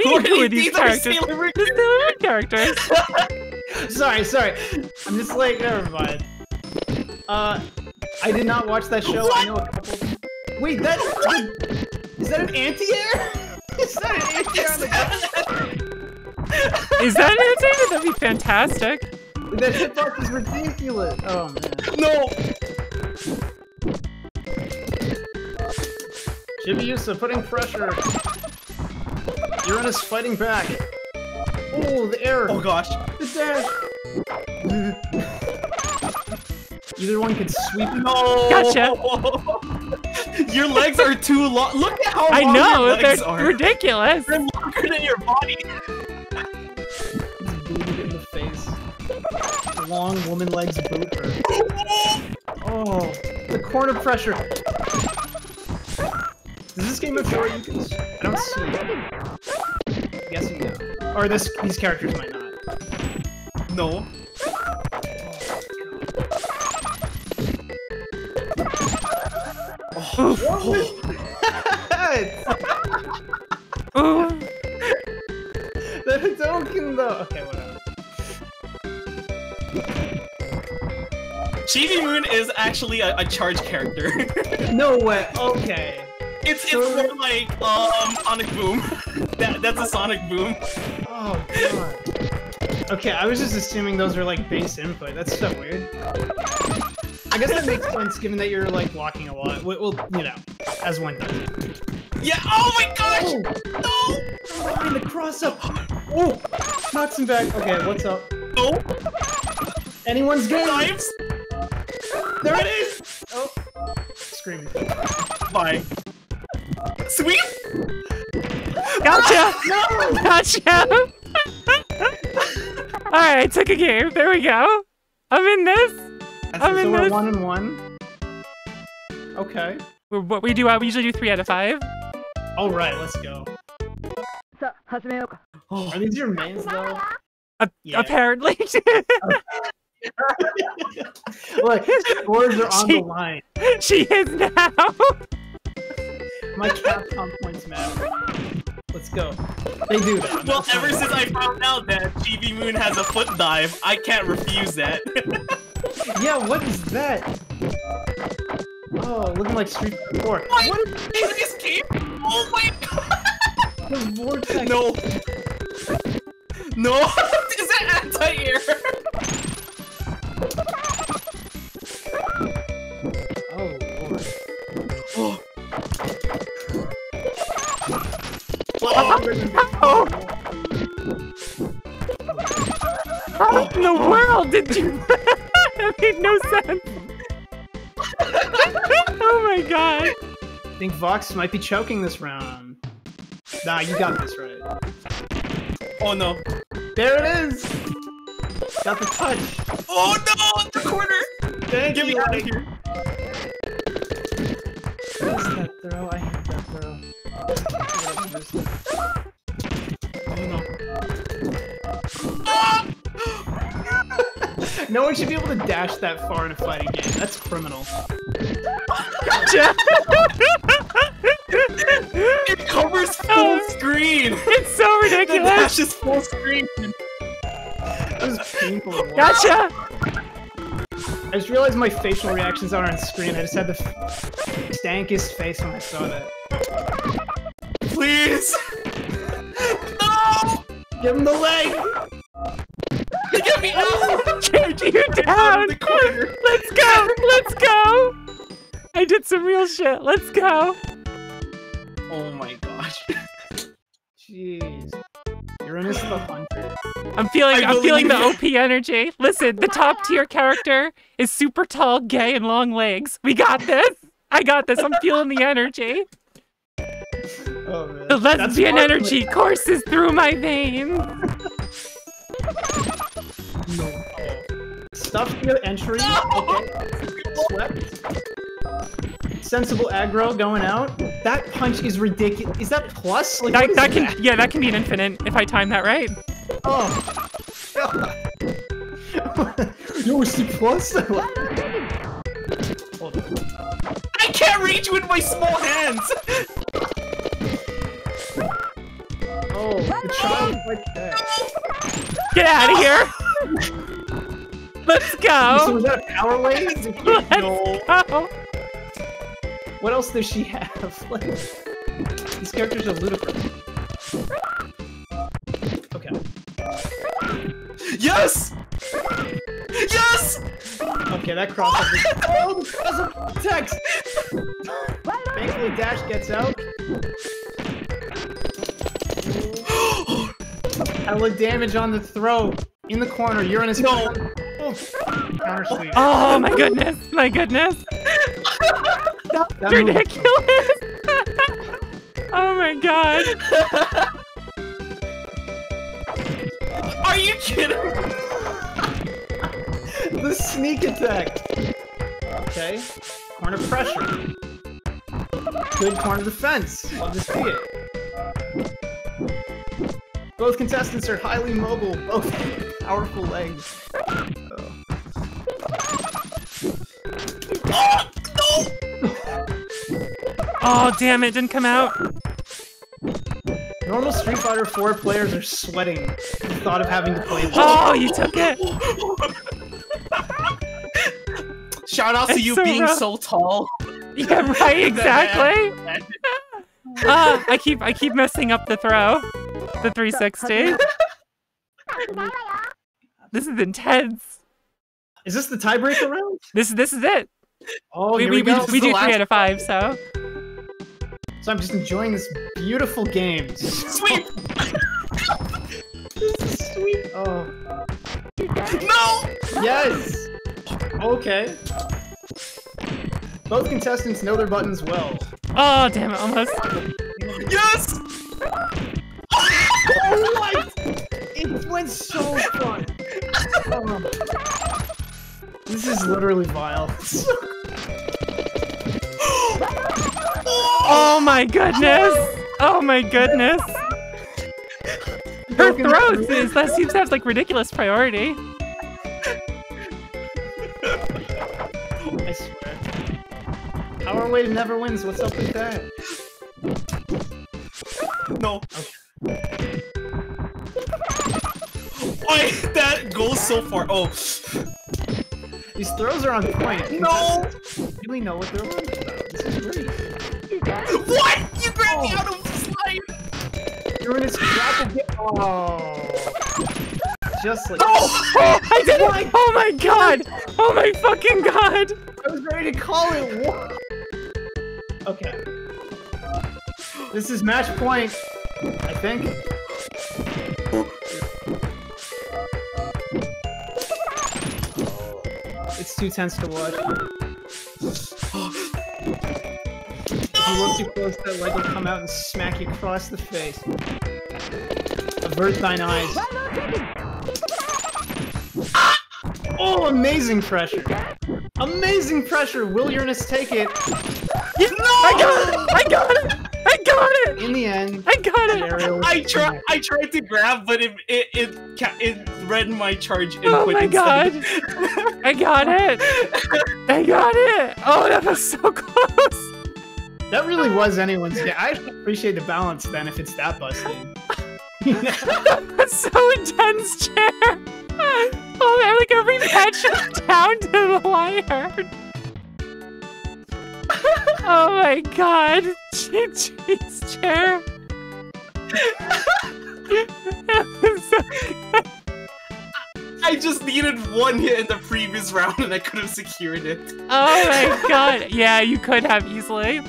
Who are these characters? The characters. Sorry. I'm just like, never mind. I did not watch that show. What? I know a couple. Wait, is that an anti-air? Is that an anti-air on the Is that an anti-air? That'd be fantastic. That hitbox is ridiculous. Oh man. No. Chibiusa putting pressure. Uranus fighting back. Oh, the air. Oh gosh. The dash. Either one could sweep. No. Gotcha. Your legs are too long. Look at how long I know, your legs they're are. ridiculous. They're longer than your body. Booted in the face. Long woman legs boot her. Oh, the corner pressure. Does this game have where you can? I don't see it. I'm guessing no. Or these characters might not. No. Oh. The Hadouken though. Okay, whatever. Chibi Moon is actually a charge character. No way. Okay. It's more like Sonic Boom. That's a Sonic Boom. Oh god. Okay, I was just assuming those are like base input. That's so weird. I guess that makes sense given that you're like walking a lot. Well, you know, as one does. Yeah. Oh my gosh. Oh. No. Behind the cross up. Oh, knocks him back. Okay, what's up? No. Anyone's game. Knives. There it is. Oh, screaming. Bye. Sweep. Gotcha. No. Gotcha. Alright, I took a game. There we go. I'm in this. I'm in this. So we're 1-1. Okay. What we do, we usually do 3 out of 5. All right, let's go. Oh. Are these your mains though? Yeah. Apparently. Look, scores are on the line. She is now. My Capcom points matter. Let's go. They do that. Well, ever since I found out that Chibi Moon has a foot dive, I can't refuse that. Yeah, what is that? Oh, looking like Street Fighter 4. What is this game? Oh my god! The vortex. No. No. Is that anti-air? Oh lord. Oh. How in the world did you? That made no sense. Oh my god. I think Vox might be choking this round. Nah, you got this right. Oh no. There it is! Got the touch. Oh no! The corner! Get me out of here. What is that throw? I hate that throw. No one should be able to dash that far in a fighting game. That's criminal. It covers full screen. It's so ridiculous. The dash is full screen. That was painful to watch. Gotcha. I just realized my facial reactions aren't on screen. I just had the stankest face when I saw that. Please. No. Give him the leg. Get me out. Get you down. Let's go. Let's go. I did some real shit. Let's go. Oh my gosh. Jeez. Uranus the Hunter. I'm feeling the OP energy. Listen, the top tier character is super tall, gay, and long legs. We got this. I got this. I'm feeling the energy. Oh, man. The lesbian energy courses through my veins. No. Stuff near entry. Okay. Swept. Sensible aggro going out. That punch is ridiculous. Is that plus? Like, that can be an infinite if I time that right. Oh. Yo, is it plus? Hold on. I can't reach with my small hands. Oh, the child like that. Get out of here. Let's go. So was that a power wave? Let's go. What else does she have? Like, these characters are ludicrous. Okay. Yes! Yes! Okay, that crossover. Oh, the crossover text! Thankfully, Dash gets out. Hella damage on the throw. In the corner, Uranus. No. Counter sweep. Oh my goodness. My goodness. That's ridiculous. Oh my god. Are you kidding? The sneak attack. Okay. Corner pressure. Good corner defense. I'll just see it. Both contestants are highly mobile. Both powerful legs. Oh. Oh damn it! Didn't come out. Normal Street Fighter 4 players are sweating at the thought of having to play this. Oh, you took it. Shout out to you so being rough. so tall. Yeah, right. Exactly. I keep messing up the throw. The 360. This is intense. Is this the tiebreaker round? This is it. Oh, we here we go. do 3 out of 5, so. So I'm just enjoying this beautiful game. Sweep! This is sweet. Oh. No! Yes! Okay. Both contestants know their buttons well. Oh, damn it, almost. Yes! Oh, what? It went so far. Oh. This is literally vile. Oh my goodness! Oh my goodness! Her throat that seems to have like ridiculous priority. I swear. Power Wave never wins. What's up with that? No. Why that goes so far? Oh. These throws are on point. No! Really know what they're on about. This is great. What? You grabbed me out of the slide! You're in his grapple get. Oh. Just like. Oh! I did it! Oh my god! Oh my fucking god! I was ready to call it. What? Okay. This is match point, I think. It's too tense to watch. If you look too close, that leg will come out and smack you across the face. Avert thine eyes. Oh, amazing pressure! Amazing pressure! Will Uranus take it? Yeah, no! I got it! I got it! I got got it! In the end, I got it! I tried to grab, but it read my charge input. Oh my god! I got it! I got it! Oh, that was so close! That really was anyone's game. I actually appreciate the balance then if it's that busted. That's so intense, Chair! Oh man, like every match is down to the wire. Oh my god. Jeez, Chair. That was so good. I just needed one hit in the previous round and I could have secured it. Oh my god. Yeah, you could have easily.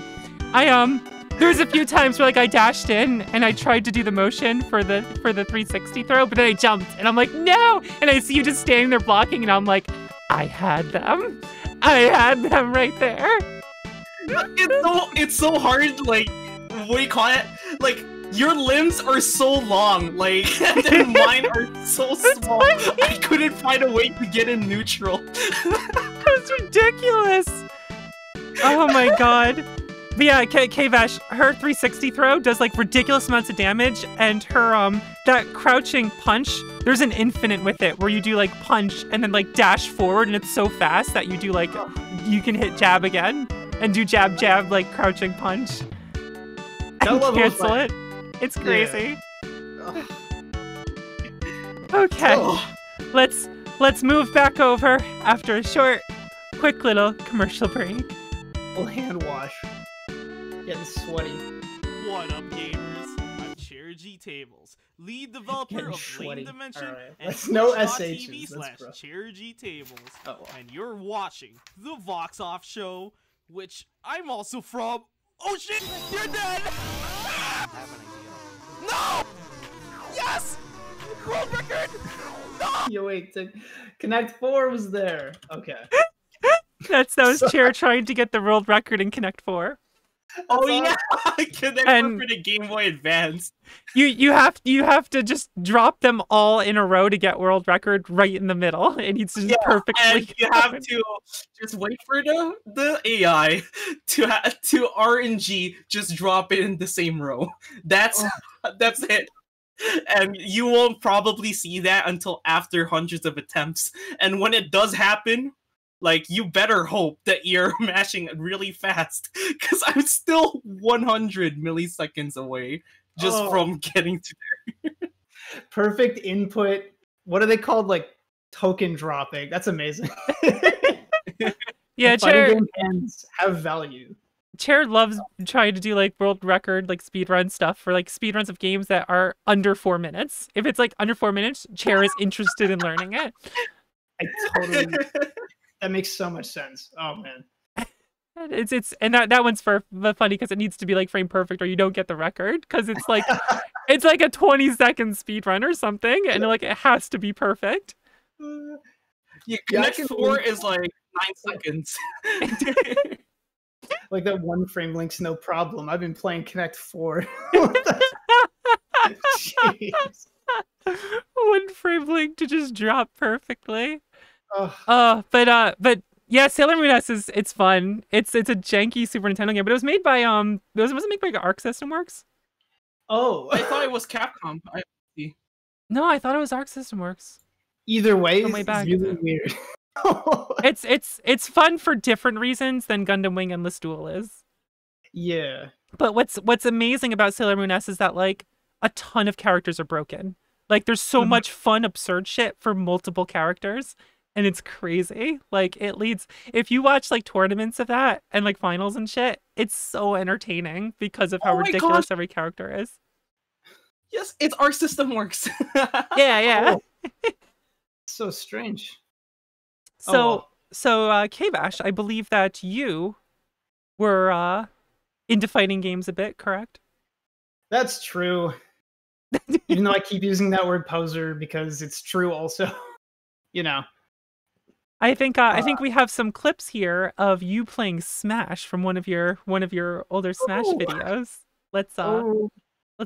There's a few times where like I dashed in and I tried to do the motion for the 360 throw, but then I jumped and I'm like, no! And I see you just standing there blocking and I'm like, I had them. I had them right there. It's so hard, like, what do you call it? Like, your limbs are so long, like, and then mine are so small. I couldn't find a way to get in neutral. That's ridiculous. Oh my god. But yeah, KBash, her 360 throw does like ridiculous amounts of damage, and her that crouching punch, there's an infinite with it where you do like punch and then like dash forward, and it's so fast that you do like you can hit jab again and do jab jab like crouching punch and cancel it. It's crazy. Yeah. Okay, let's move back over after a short, quick little commercial break. Little hand wash. Getting sweaty. What up, gamers? I'm Chair G Tables, lead developer of Lane Dimension and Twitch.tv/Chair G Tables. And you're watching the Vox Off Show, which I'm also from. Oh shit! You're dead! I have an idea. No! Yes! World record! No! Yo, wait. Connect 4 was there. Okay. That was Chair trying to get the world record in Connect 4. Oh yeah, Connect 4 for the Game Boy Advance. You have to just drop them all in a row to get world record right in the middle. It needs to just perfectly. And you have to just wait for the AI to RNG just drop it in the same row. That's it. And you won't probably see that until after hundreds of attempts. And when it does happen, like, you better hope that you're mashing really fast, because I'm still 100 milliseconds away just from getting to there. Perfect input. What are they called? Like, token dropping. That's amazing. Yeah, Chair hands have value. Chair loves trying to do like world record, like speedrun stuff for like speedruns of games that are under 4 minutes. If it's like under 4 minutes, Chair is interested in learning it. I totally. That makes so much sense. Oh man. And that one's for funny because it needs to be like frame perfect or you don't get the record, because it's like it's like a 20-second speed run or something, and like it has to be perfect. Yeah, Connect 4 is like 9 seconds. Like that one frame link's no problem. I've been playing Connect 4. Jeez. One frame link to just drop perfectly. But yeah, Sailor Moon S it's fun. It's a janky Super Nintendo game, but it was made by it wasn't made by Arc System Works. Oh, I thought it was Capcom. No, I thought it was Arc System Works. Either way, it's really weird. it's fun for different reasons than Gundam Wing Endless Duel is. Yeah. But what's amazing about Sailor Moon S is that like a ton of characters are broken. Like there's so much fun, absurd shit for multiple characters. And it's crazy. Like, it leads... If you watch, like, tournaments of that and, like, finals and shit, it's so entertaining because of how ridiculous every character is. Yes, it's Arc System Works. Yeah. Oh. So strange. So KBash, I believe that you were into fighting games a bit, correct? That's true. Even though I keep using that word poser because it's true also. You know. I think we have some clips here of you playing Smash from one of your older Smash videos. Let's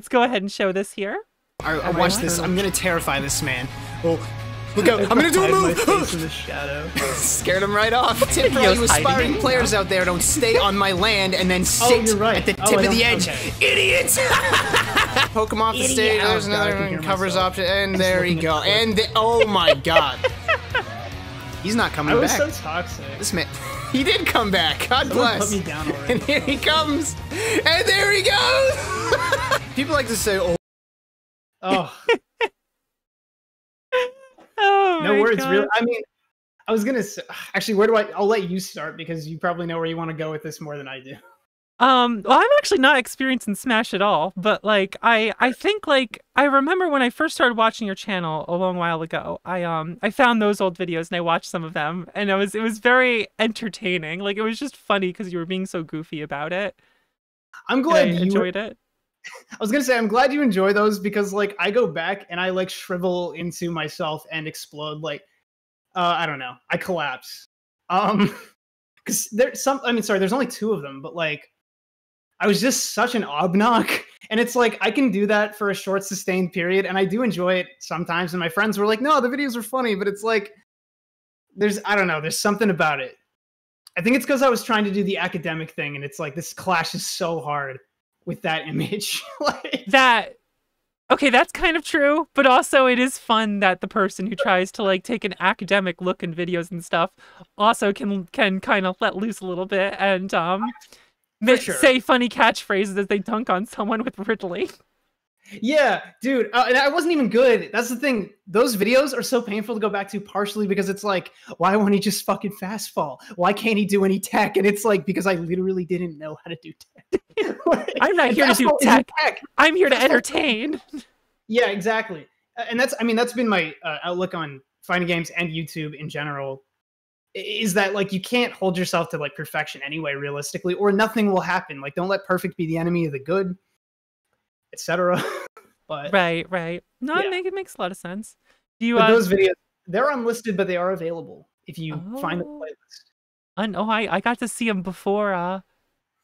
go ahead and show this here. I watch this. I'm gonna terrify this man. Oh, Look out! I'm gonna do a move! Face in the shadow. Scared him right off. Tip for all you aspiring players out there, don't stay on my land and then sit at the tip of the edge. Idiots! Poke him off the stage. There's another one. Covers option. And there you go. And oh my god. He's not coming back. I was so toxic. This man, he did come back. God bless. Put me down already. And here he comes. And there he goes. People like to say, "Oh, oh." Oh No words, God. really. I mean, I was gonna say, actually, where do I'll let you start because you probably know where you want to go with this more than I do. Well, I'm actually not experienced in Smash at all, but like I think like I remember when I first started watching your channel a long while ago. I found those old videos and I watched some of them, and it was very entertaining. Like it was just funny because you were being so goofy about it. I'm glad you enjoyed it. I was gonna say I'm glad you enjoy those because like I go back and I like shrivel into myself and explode. Like I don't know, I collapse. Because there's there's only 2 of them, but like I was just such an obnock, and it's like I can do that for a short sustained period, and I do enjoy it sometimes. And my friends were like, "No, the videos are funny," but it's like there's something about it. I think it's because I was trying to do the academic thing, and it's like this clashes so hard with that image. Like okay, that's kind of true, but also it is fun that the person who tries to like take an academic look in videos and stuff also can kind of let loose a little bit and say funny catchphrases as they dunk on someone with Ridley. Yeah, dude, and I wasn't even good. That's the thing. Those videos are so painful to go back to, partially because it's like, why won't he just fucking fast fall? Why can't he do any tech? And it's like, because I literally didn't know how to do tech. I'm not here to do tech. I'm here to entertain. Yeah, exactly. And that's been my outlook on fighting games and YouTube in general, is that like you can't hold yourself to like perfection anyway, realistically, or nothing will happen. Like, don't let perfect be the enemy of the good, etc. But right. No, yeah. it makes a lot of sense. Do you? But those videos, they're unlisted, but they are available if you find the playlist. I got to see them before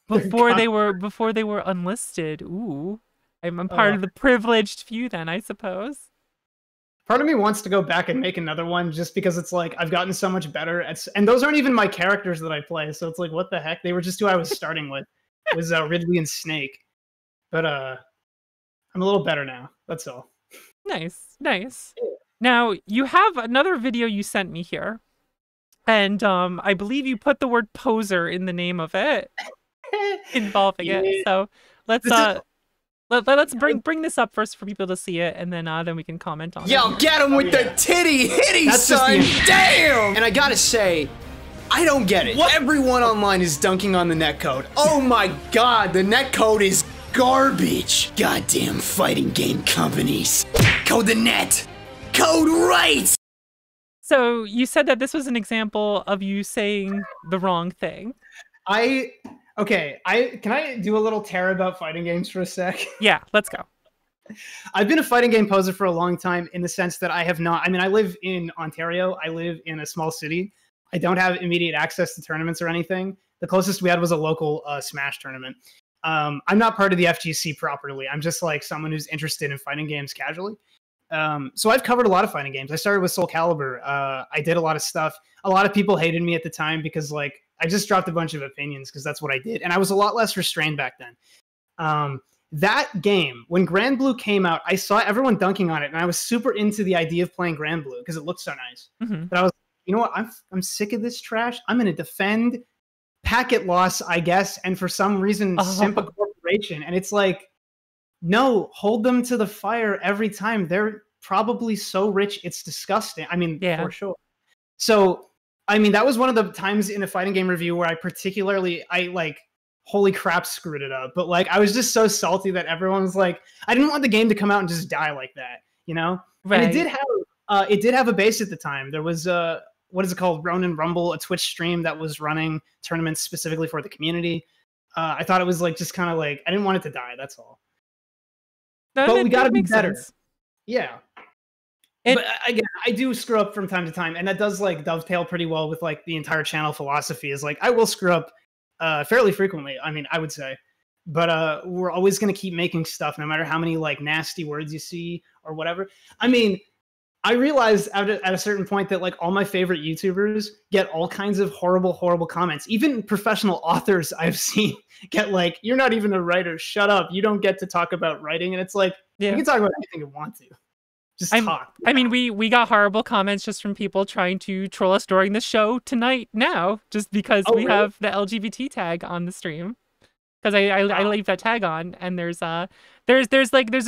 they were unlisted. Ooh, I'm part of the privileged few then, I suppose. Part of me wants to go back and make another one just because it's like I've gotten so much better at, and those aren't even my characters that I play, so it's like what the heck? They were just who I was starting with. It was Ridley and Snake, but I'm a little better now. That's all. Nice. Now you have another video you sent me here, and I believe you put the word poser in the name of it, involving it. So let's bring this up first for people to see it, and then we can comment on it. Yo, get him with the hitty, son! Damn! And I gotta say, I don't get it. What? Everyone online is dunking on the netcode. Oh my god, the netcode is garbage. Goddamn fighting game companies. Code the net. Code right! So you said that this was an example of you saying the wrong thing. Can I do a little tear about fighting games for a sec? Yeah, let's go. I've been a fighting game poser for a long time in the sense that I have not, I live in Ontario. I live in a small city. I don't have immediate access to tournaments or anything. The closest we had was a local Smash tournament. I'm not part of the FGC properly. I'm just like someone who's interested in fighting games casually. So I've covered a lot of fighting games. I started with Soul Calibur. I did a lot of stuff. A lot of people hated me at the time because like I just dropped a bunch of opinions because that's what I did. And I was a lot less restrained back then. That game, when Grand Blue came out, I saw everyone dunking on it, and I was super into the idea of playing Grand Blue because it looked so nice. Mm-hmm. But I was, you know what? I'm sick of this trash. I'm going to defend packet loss, I guess, and for some reason, simp a corporation. And it's like, no, hold them to the fire every time. They're probably so rich, it's disgusting. For sure. So, that was one of the times in a fighting game review where I holy crap, screwed it up. But like, I was just so salty that everyone was like, I didn't want the game to come out and just die like that, you know? Right. And it did have a base at the time. There was what is it called? Ronin Rumble, a Twitch stream that was running tournaments specifically for the community. I thought it was like, just kind of like, I didn't want it to die. That's all. But we got to be better. Sense. Yeah. But again, I do screw up from time to time, and that does like dovetail pretty well with like the entire channel philosophy is like, I will screw up fairly frequently. I would say, but we're always going to keep making stuff no matter how many like nasty words you see or whatever. I realized at a certain point that like all my favorite YouTubers get all kinds of horrible comments. Even professional authors I've seen get like, "You're not even a writer. Shut up. You don't get to talk about writing." And it's like, you can talk about anything you want to. Just talk. I mean, we got horrible comments just from people trying to troll us during the show tonight now, just because we have the LGBT tag on the stream. Because I leave that tag on, and there's a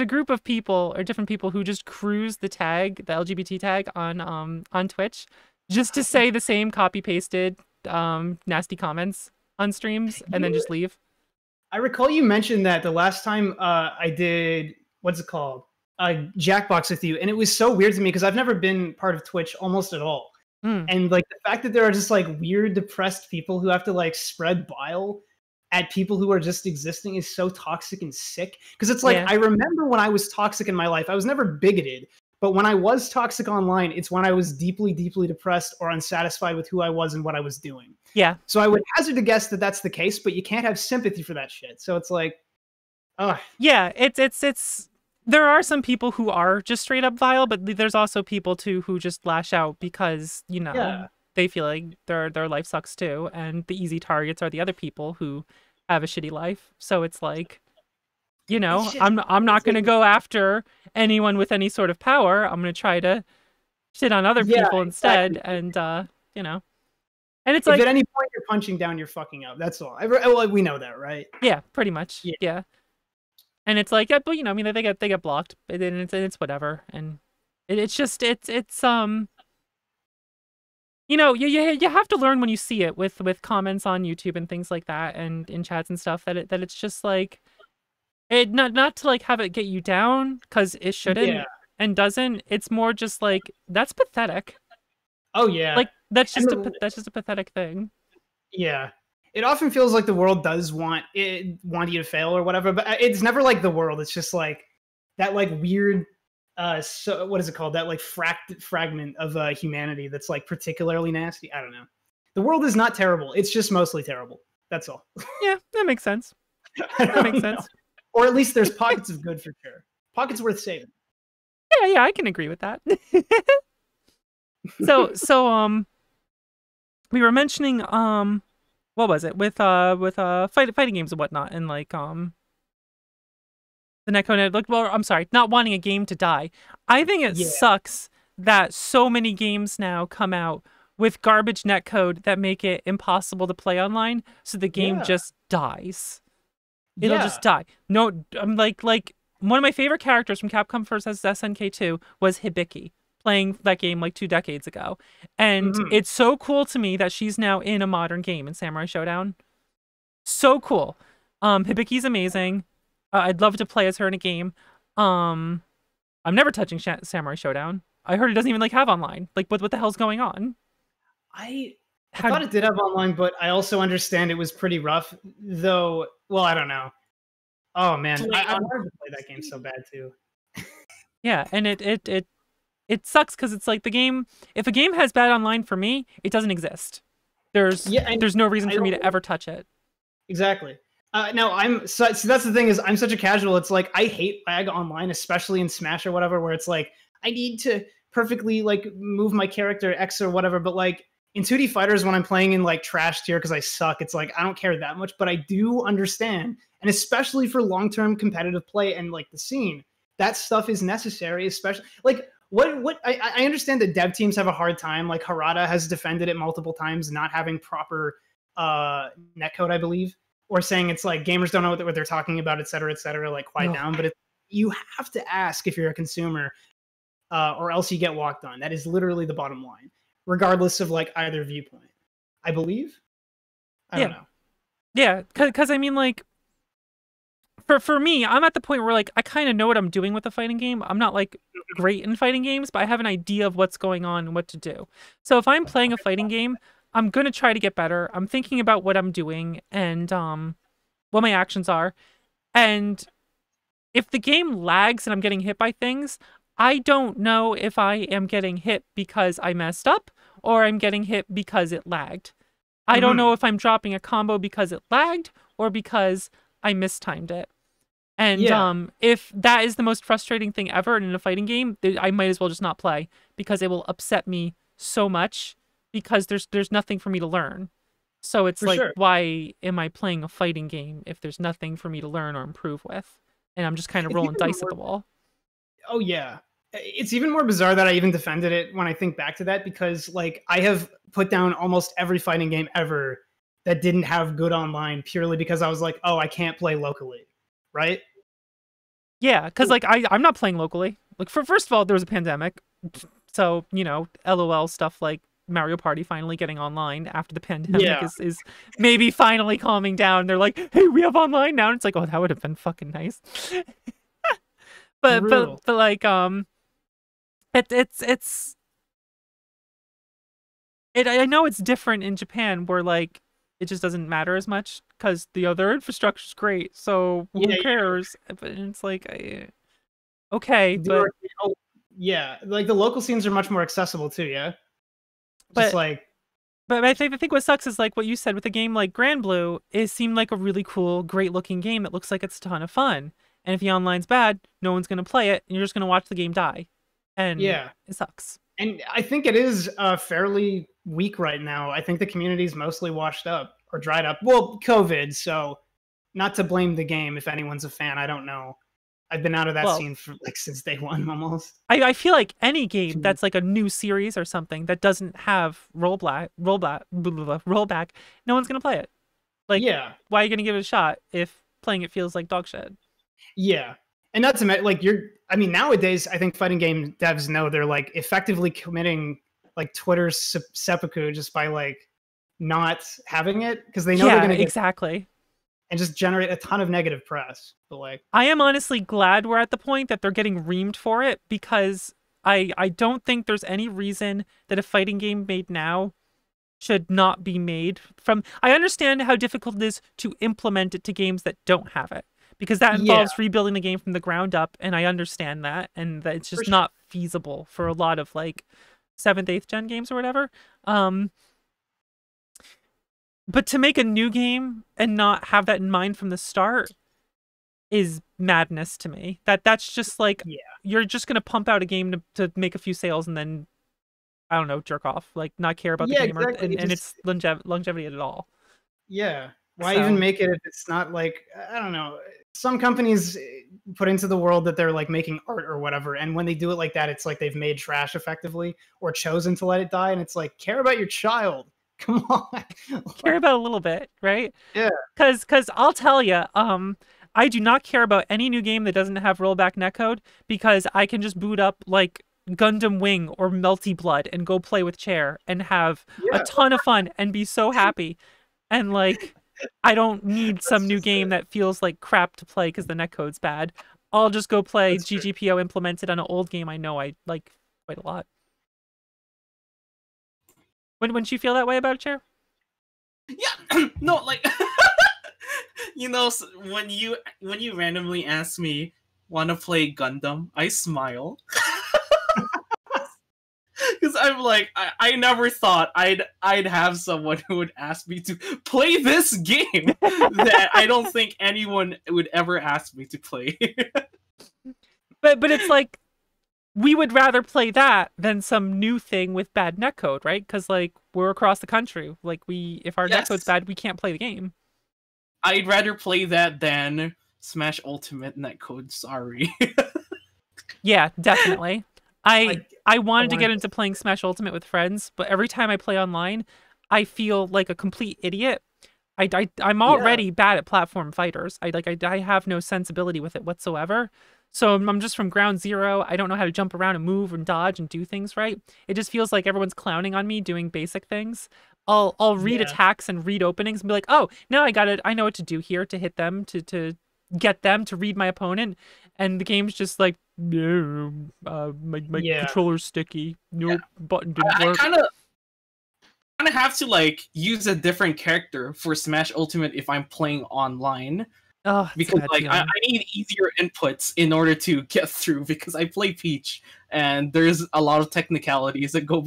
group of people or different people who just cruise the tag, the LGBT tag on Twitch, just to say the same copy pasted nasty comments on streams and then just leave. I recall you mentioned that the last time I did what's it called Jackbox with you, and it was so weird to me because I've never been part of Twitch almost at all, and like the fact that there are just like weird depressed people who have to like spread bile at people who are just existing is so toxic and sick. Because it's like, I remember when I was toxic in my life, I was never bigoted, but when I was toxic online, it's when I was deeply depressed or unsatisfied with who I was and what I was doing. Yeah. So I would hazard to guess that that's the case, but you can't have sympathy for that shit. So it's like, yeah, it's there are some people who are just straight up vile, but there's also people too who just lash out because, you know, they feel like their life sucks too, and the easy targets are the other people who have a shitty life. So it's like, you know, I'm not going to go after anyone with any sort of power. I'm going to try to shit on other people instead, and you know, and it's if like at any point you're punching down, you're fucking up. That's all. Well, we know that, right? Yeah, pretty much. Yeah. And it's like, but you know, I mean, they get blocked, and it's whatever, and it's just you know, you have to learn when you see it with comments on YouTube and things like that, and in chats and stuff, that it's just like, it not to like have it get you down, because it shouldn't and doesn't. It's more just like, that's pathetic. Oh yeah, like that's just a pathetic thing. Yeah, it often feels like the world does want you to fail or whatever, but it's never like the world. It's just like that like weird. So what is it called? That like fragment of humanity that's like particularly nasty. I don't know. The world is not terrible. It's just mostly terrible. That's all. Yeah, that makes sense. That makes sense. Or at least there's pockets of good for sure. Pockets worth saving. Yeah, I can agree with that. So we were mentioning what was it with fighting games and whatnot, and like the netcode, like, well, I'm sorry, not wanting a game to die. I think it sucks that so many games now come out with garbage netcode that make it impossible to play online, so the game just dies. It'll just die. No, I'm like one of my favorite characters from Capcom vs. SNK 2 was Hibiki, playing that game like 2 decades ago. And it's so cool to me that she's now in a modern game in Samurai Showdown. So cool. Hibiki's amazing. I'd love to play as her in a game. I'm never touching Samurai Showdown. I heard it doesn't even like have online. Like, what the hell's going on? I thought it did have online, but I also understand it was pretty rough. Though, well, I don't know. Oh man, I wanted to play that game so bad too. Yeah, and it sucks because it's like the game. If a game has bad online for me, it doesn't exist. There's no reason for me to ever touch it. Exactly. No, so that's the thing is I'm such a casual. It's like I hate lag online, especially in Smash or whatever, where it's like I need to perfectly like move my character X or whatever. But like in 2D fighters, when I'm playing in like trash tier because I suck, it's like I don't care that much. But I do understand, and especially for long-term competitive play and like the scene, that stuff is necessary. Especially like I understand that dev teams have a hard time. Like Harada has defended it multiple times, not having proper netcode, I believe. Or saying it's like gamers don't know what they're talking about, et cetera, like quiet down. But you have to ask if you're a consumer, or else you get walked on. That is literally the bottom line, regardless of like either viewpoint. I believe. I don't know. Yeah, because I mean, like, for me, I'm at the point where like I kind of know what I'm doing with a fighting game. I'm not like great in fighting games, but I have an idea of what's going on and what to do. So if I'm playing a fighting game, I'm going to try to get better. I'm thinking about what I'm doing and what my actions are. And if the game lags and I'm getting hit by things, I don't know if I am getting hit because I messed up or I'm getting hit because it lagged. I don't know if I'm dropping a combo because it lagged or because I mistimed it. And if that is the most frustrating thing ever in a fighting game, I might as well just not play, because it will upset me so much, because there's nothing for me to learn. So it's why am I playing a fighting game if there's nothing for me to learn or improve with? And I'm just kind of rolling dice at the wall. Oh yeah. It's even more bizarre that I even defended it when I think back to that, because like I have put down almost every fighting game ever that didn't have good online purely because I was like, oh, I can't play locally, right? Yeah, because like I'm not playing locally. Like first of all, there was a pandemic, so LOL stuff like Mario Party finally getting online after the pandemic is maybe finally calming down. They're like, hey, we have online now, and it's like, oh, that would have been fucking nice. but like I know it's different in Japan where like it just doesn't matter as much because the other infrastructure's great, so who cares? But it's like okay, but like the local scenes are much more accessible too, but I think what sucks is like what you said with a game like Grand Blue. It seemed like a really cool, great looking game that looks like it's a ton of fun. And if the online's bad, no one's gonna play it, and you're just gonna watch the game die. And it sucks. And I think it is fairly weak right now. I think the community's mostly washed up or dried up. Well, COVID, so not to blame the game if anyone's a fan. I don't know. I've been out of that scene for like since day one almost. I feel like any game that's like a new series or something that doesn't have rollback, no one's gonna play it. Like, why are you gonna give it a shot if playing it feels like dog shit? Yeah, and not to mention, like nowadays I think fighting game devs know they're like effectively committing like Twitter's seppuku just by like not having it because they know they're gonna exactly. And just generate a ton of negative press. But like, I am honestly glad we're at the point that they're getting reamed for it, because I don't think there's any reason that a fighting game made now should not be made from. I understand how difficult it is to implement it to games that don't have it, because that involves rebuilding the game from the ground up, and I understand that, and that it's just not feasible for a lot of like 7th, 8th gen games or whatever. But to make a new game and not have that in mind from the start is madness to me. That's just like, you're just going to pump out a game to make a few sales and then, I don't know, jerk off. Like, not care about the game and its longevity at all. Yeah. Why even make it if it's not like, I don't know. Some companies put into the world that they're like making art or whatever. And when they do it like that, it's like they've made trash effectively or chosen to let it die. And it's like, care about your child. Come on. Care about a little bit, right? Yeah. Because I'll tell you, I do not care about any new game that doesn't have rollback netcode, because I can just boot up like Gundam Wing or Melty Blood and go play with Chair and have a ton of fun and be so happy. And like, I don't need some new game that feels like crap to play because the netcode's bad. I'll just go play GGPO implemented on an old game I know I like quite a lot. Wouldn't you feel that way about a Chair? Yeah, no, like, when you randomly ask me, want to play Gundam, I smile. Because I'm like, I never thought I'd have someone who would ask me to play this game that I don't think anyone would ever ask me to play. But it's like, we would rather play that than some new thing with bad netcode, right? Because like, we're across the country. Like, if our netcode's bad, we can't play the game. I'd rather play that than Smash Ultimate netcode. Sorry. Yeah, definitely. I wanted to get into playing Smash Ultimate with friends, but every time I play online, I feel like a complete idiot. I'm already bad at platform fighters. I have no sensibility with it whatsoever. So I'm just from ground zero. I don't know how to jump around and move and dodge and do things right. It just feels like everyone's clowning on me doing basic things. I'll read attacks and read openings and be like, oh, now I got it. I know what to do here to hit them, to get them to read my opponent. And the game's just like, no, my controller's sticky. Nope, button didn't work. I kind of have to like use a different character for Smash Ultimate if I'm playing online. Oh, because like I need easier inputs in order to get through, because I play Peach and there's a lot of technicalities that go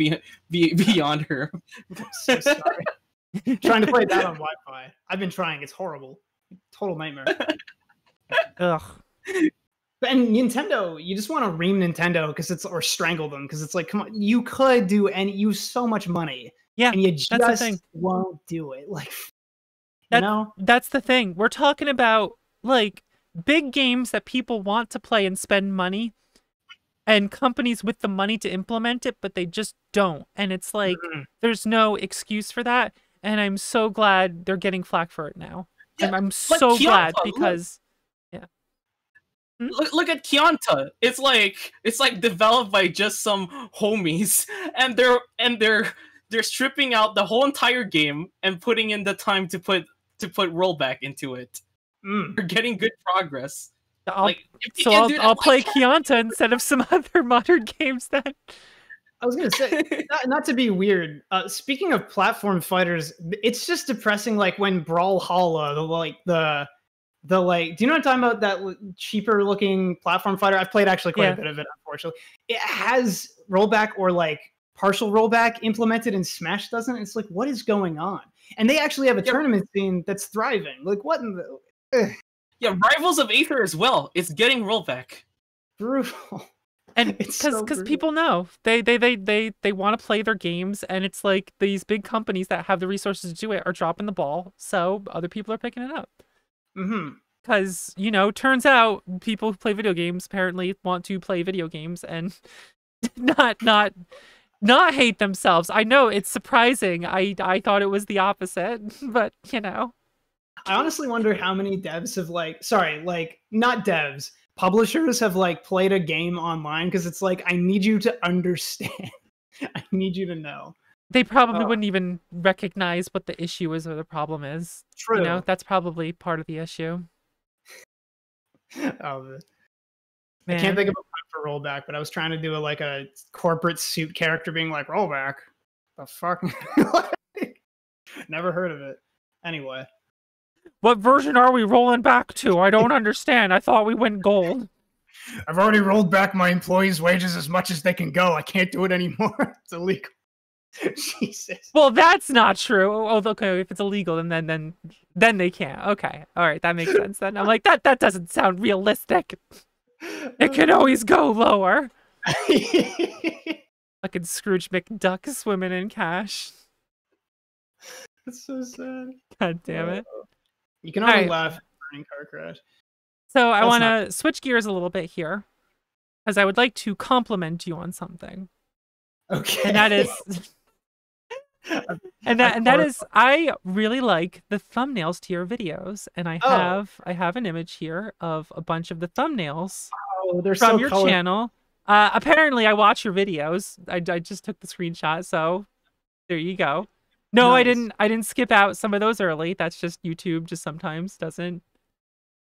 beyond her. I'm so sorry. Trying to play that on Wi-Fi. I've been trying. It's horrible. Total nightmare. Ugh. And Nintendo, you just want to ream Nintendo because it's or strangle them because it's like, come on, you could do and use so much money, Yeah, and you that's the thing. just won't do it. Like, you know, that's the thing. We're talking about like big games that people want to play and spend money, and companies with the money to implement it, but they just don't. And it's like there's no excuse for that. And I'm so glad they're getting flack for it now. Yeah, I'm so glad because. Look at Kianta. It's like developed by just some homies, and they're stripping out the whole entire game and putting in the time to put rollback into it. They're getting good progress. I'll play Kianta instead of some other modern games then. I was gonna say, not to be weird. Speaking of platform fighters, it's just depressing. Like when Brawlhalla, do you know what I'm talking about? That cheaper looking platform fighter. I've played actually quite a bit of it. Unfortunately, it has rollback or like partial rollback implemented, and Smash doesn't. It's like, what is going on? And they actually have a tournament scene that's thriving. Like, what in the? Yeah, Rivals of Aether as well. It's getting rollback. Brutal. And because people know they want to play their games, and it's like these big companies that have the resources to do it are dropping the ball, so other people are picking it up. Because turns out people who play video games apparently want to play video games and not hate themselves. I know it's surprising. I thought it was the opposite, but I honestly wonder how many devs have not devs, publishers have played a game online, because it's like, I need you to understand. I need you to know. They probably wouldn't even recognize what the issue is or the problem is. True. That's probably part of the issue. I can't think of a word for rollback, but I was trying to do a corporate suit character being like, rollback. The fuck? Never heard of it. Anyway. What version are we rolling back to? I don't understand. I thought we went gold. I've already rolled back my employees' wages as much as they can go. I can't do it anymore. It's illegal. Jesus. Well, that's not true. Oh, okay. If it's illegal, then they can't. Okay, all right, that makes sense. Then I'm like, that doesn't sound realistic. It can always go lower. Fucking Scrooge McDuck swimming in cash. That's so sad. God damn it. You can only laugh at a burning car crash. So I want to switch gears a little bit here, because I would like to compliment you on something. Okay. And that is. And that is, I really like the thumbnails to your videos, and I have an image here of a bunch of the thumbnails from your channel. Apparently, I watch your videos. I just took the screenshot, so there you go. No, nice. I didn't skip out some of those early. That's just YouTube just sometimes doesn't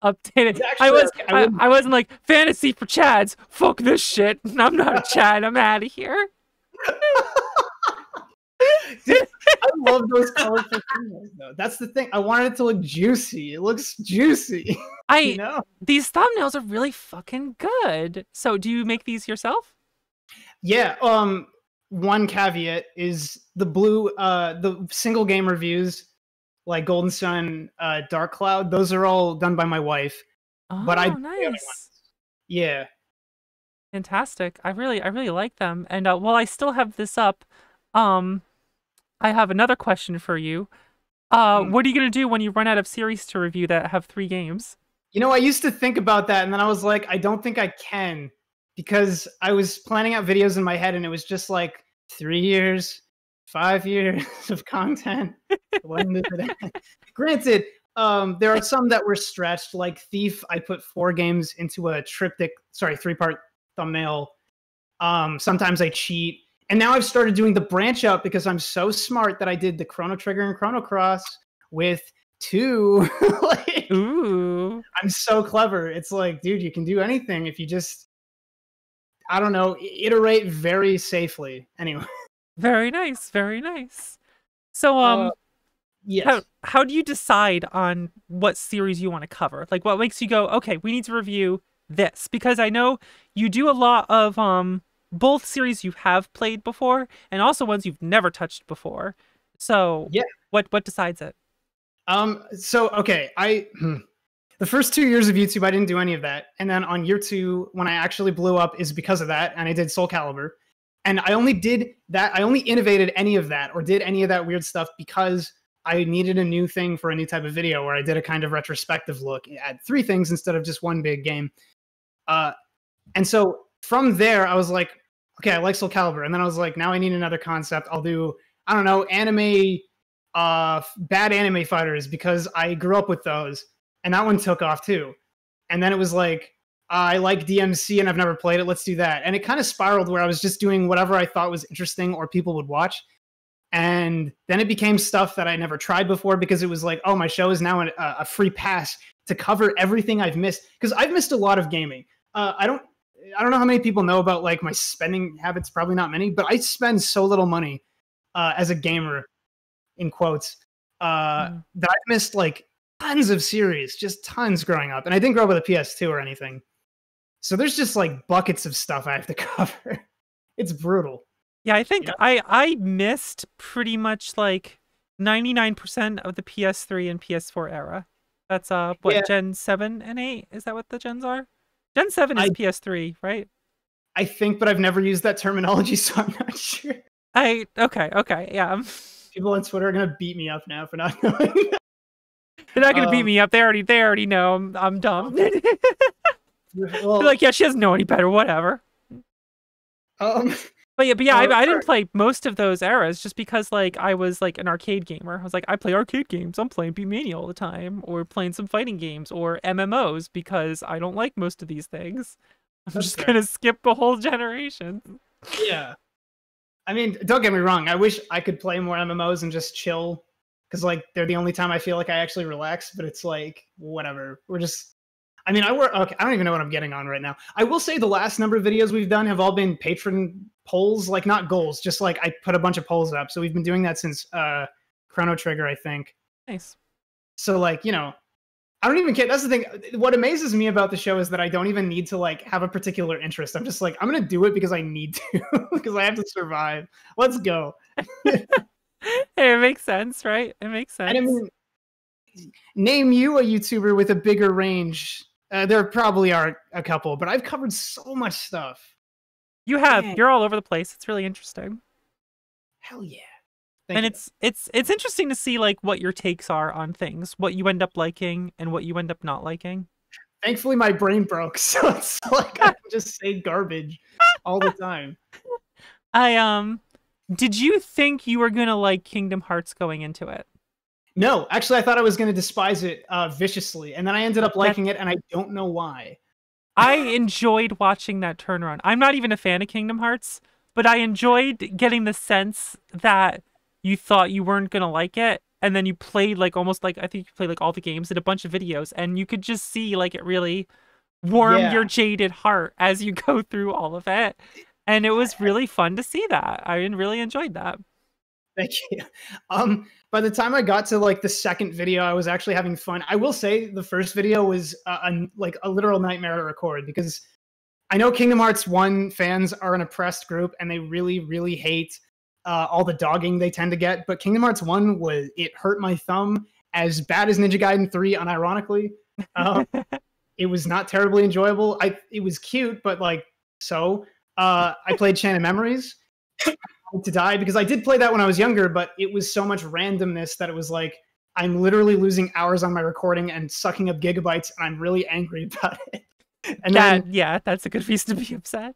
update it. Actually, I wasn't like, fantasy for Chads. Fuck this shit. I'm not a Chad. I'm out of here. Dude, I love those colorful thumbnails, though. That's the thing. I wanted it to look juicy. It looks juicy. These thumbnails are really fucking good. So, do you make these yourself? Yeah. One caveat is the single game reviews, like Golden Sun, Dark Cloud. Those are all done by my wife. Oh, but nice. Yeah. Fantastic. I really like them. And while I still have this up, I have another question for you. What are you going to do when you run out of series to review that have 3 games? I used to think about that, and then I was like, I don't think I can, because I was planning out videos in my head, and it was just like 3 years, 5 years of content. When did it end? Granted, there are some that were stretched, like Thief. I put 4 games into a 3-part thumbnail. Sometimes I cheat. And now I've started doing the branch out because I'm so smart that I did the Chrono Trigger and Chrono Cross with 2. Ooh. I'm so clever. It's like, dude, you can do anything if you just, I don't know, iterate very safely. Anyway. Very nice. Very nice. So, yes. How do you decide on what series you want to cover? Like, what makes you go, okay, we need to review this? Because I know you do a lot of, both series you have played before, and also ones you've never touched before. So, yeah, what decides it? So okay, the first 2 years of YouTube, I didn't do any of that. And then on year 2, when I actually blew up, is because of that. And I did Soul Calibur. And I only did that. I only innovated any of that or did any of that weird stuff because I needed a new thing for a new type of video where I did a kind of retrospective look at 3 things instead of just one big game. And so from there, I was like, okay, I like Soul Calibur. And then I was like, now I need another concept. I'll do, I don't know, bad anime fighters because I grew up with those. And that one took off too. And then it was like, I like DMC and I've never played it. Let's do that. And it kind of spiraled where I was just doing whatever I thought was interesting or people would watch. And then it became stuff that I never tried before because it was like, oh, my show is now a free pass to cover everything I've missed. Because I've missed a lot of gaming. I don't know how many people know about like my spending habits. Probably not many, but I spend so little money as a gamer, in quotes, that I've missed like tons of series, just tons growing up. And I didn't grow up with a PS2 or anything. So there's just like buckets of stuff I have to cover. It's brutal. Yeah, I think I missed pretty much like 99% of the PS3 and PS4 era. That's Gen 7 and 8? Is that what the gens are? Gen 7 is PS3, right? I think, but I've never used that terminology, so I'm not sure. Okay, yeah. People on Twitter are gonna beat me up now for not knowing that. They're not gonna beat me up. They already know I'm dumb. Well, they're like, yeah, she doesn't know any better. Whatever. But yeah, I didn't play most of those eras just because like I was like an arcade gamer. I was like, I play arcade games. I'm playing Beatmania all the time, or playing some fighting games or MMOs because I don't like most of these things. I'm just gonna skip a whole generation. Yeah. I mean, don't get me wrong. I wish I could play more MMOs and just chill because like they're the only time I feel like I actually relax. But it's like whatever. We're just. I mean, okay, I don't even know what I'm getting on right now. I will say the last number of videos we've done have all been patron polls, like not goals, just like I put a bunch of polls up. So we've been doing that since Chrono Trigger, I think. Nice. So like, you know, I don't even care. That's the thing. What amazes me about the show is that I don't even need to like have a particular interest. I'm just like, I'm going to do it because I need to, because I have to survive. Let's go. Hey, it makes sense, right? It makes sense. And I mean, name you a YouTuber with a bigger range. There probably are a couple, but I've covered so much stuff. You have. Man. You're all over the place. It's really interesting. Hell yeah. And it's interesting to see like what your takes are on things, what you end up liking and what you end up not liking. Thankfully, my brain broke, so it's like I can just say garbage all the time. Did you think you were gonna like Kingdom Hearts going into it? No, actually, I thought I was going to despise it viciously, and then I ended up liking it, and I don't know why. I enjoyed watching that turnaround. I'm not even a fan of Kingdom Hearts, but I enjoyed getting the sense that you thought you weren't going to like it, and then you played like almost like, I think you played like all the games, did a bunch of videos, and you could just see like it really warm your jaded heart as you go through all of it. And it was really fun to see that. I really enjoyed that. Thank you. By the time I got to like the second video, I was actually having fun. I will say the first video was like a literal nightmare to record because I know Kingdom Hearts 1 fans are an oppressed group and they really, really hate all the dogging they tend to get. But Kingdom Hearts 1 it hurt my thumb as bad as Ninja Gaiden 3, unironically. It was not terribly enjoyable. It was cute, but like I played Shannon Memories. To die because I did play that when I was younger, but it was so much randomness that it was like I'm literally losing hours on my recording and sucking up gigabytes, and I'm really angry about it. And that's a good reason to be upset.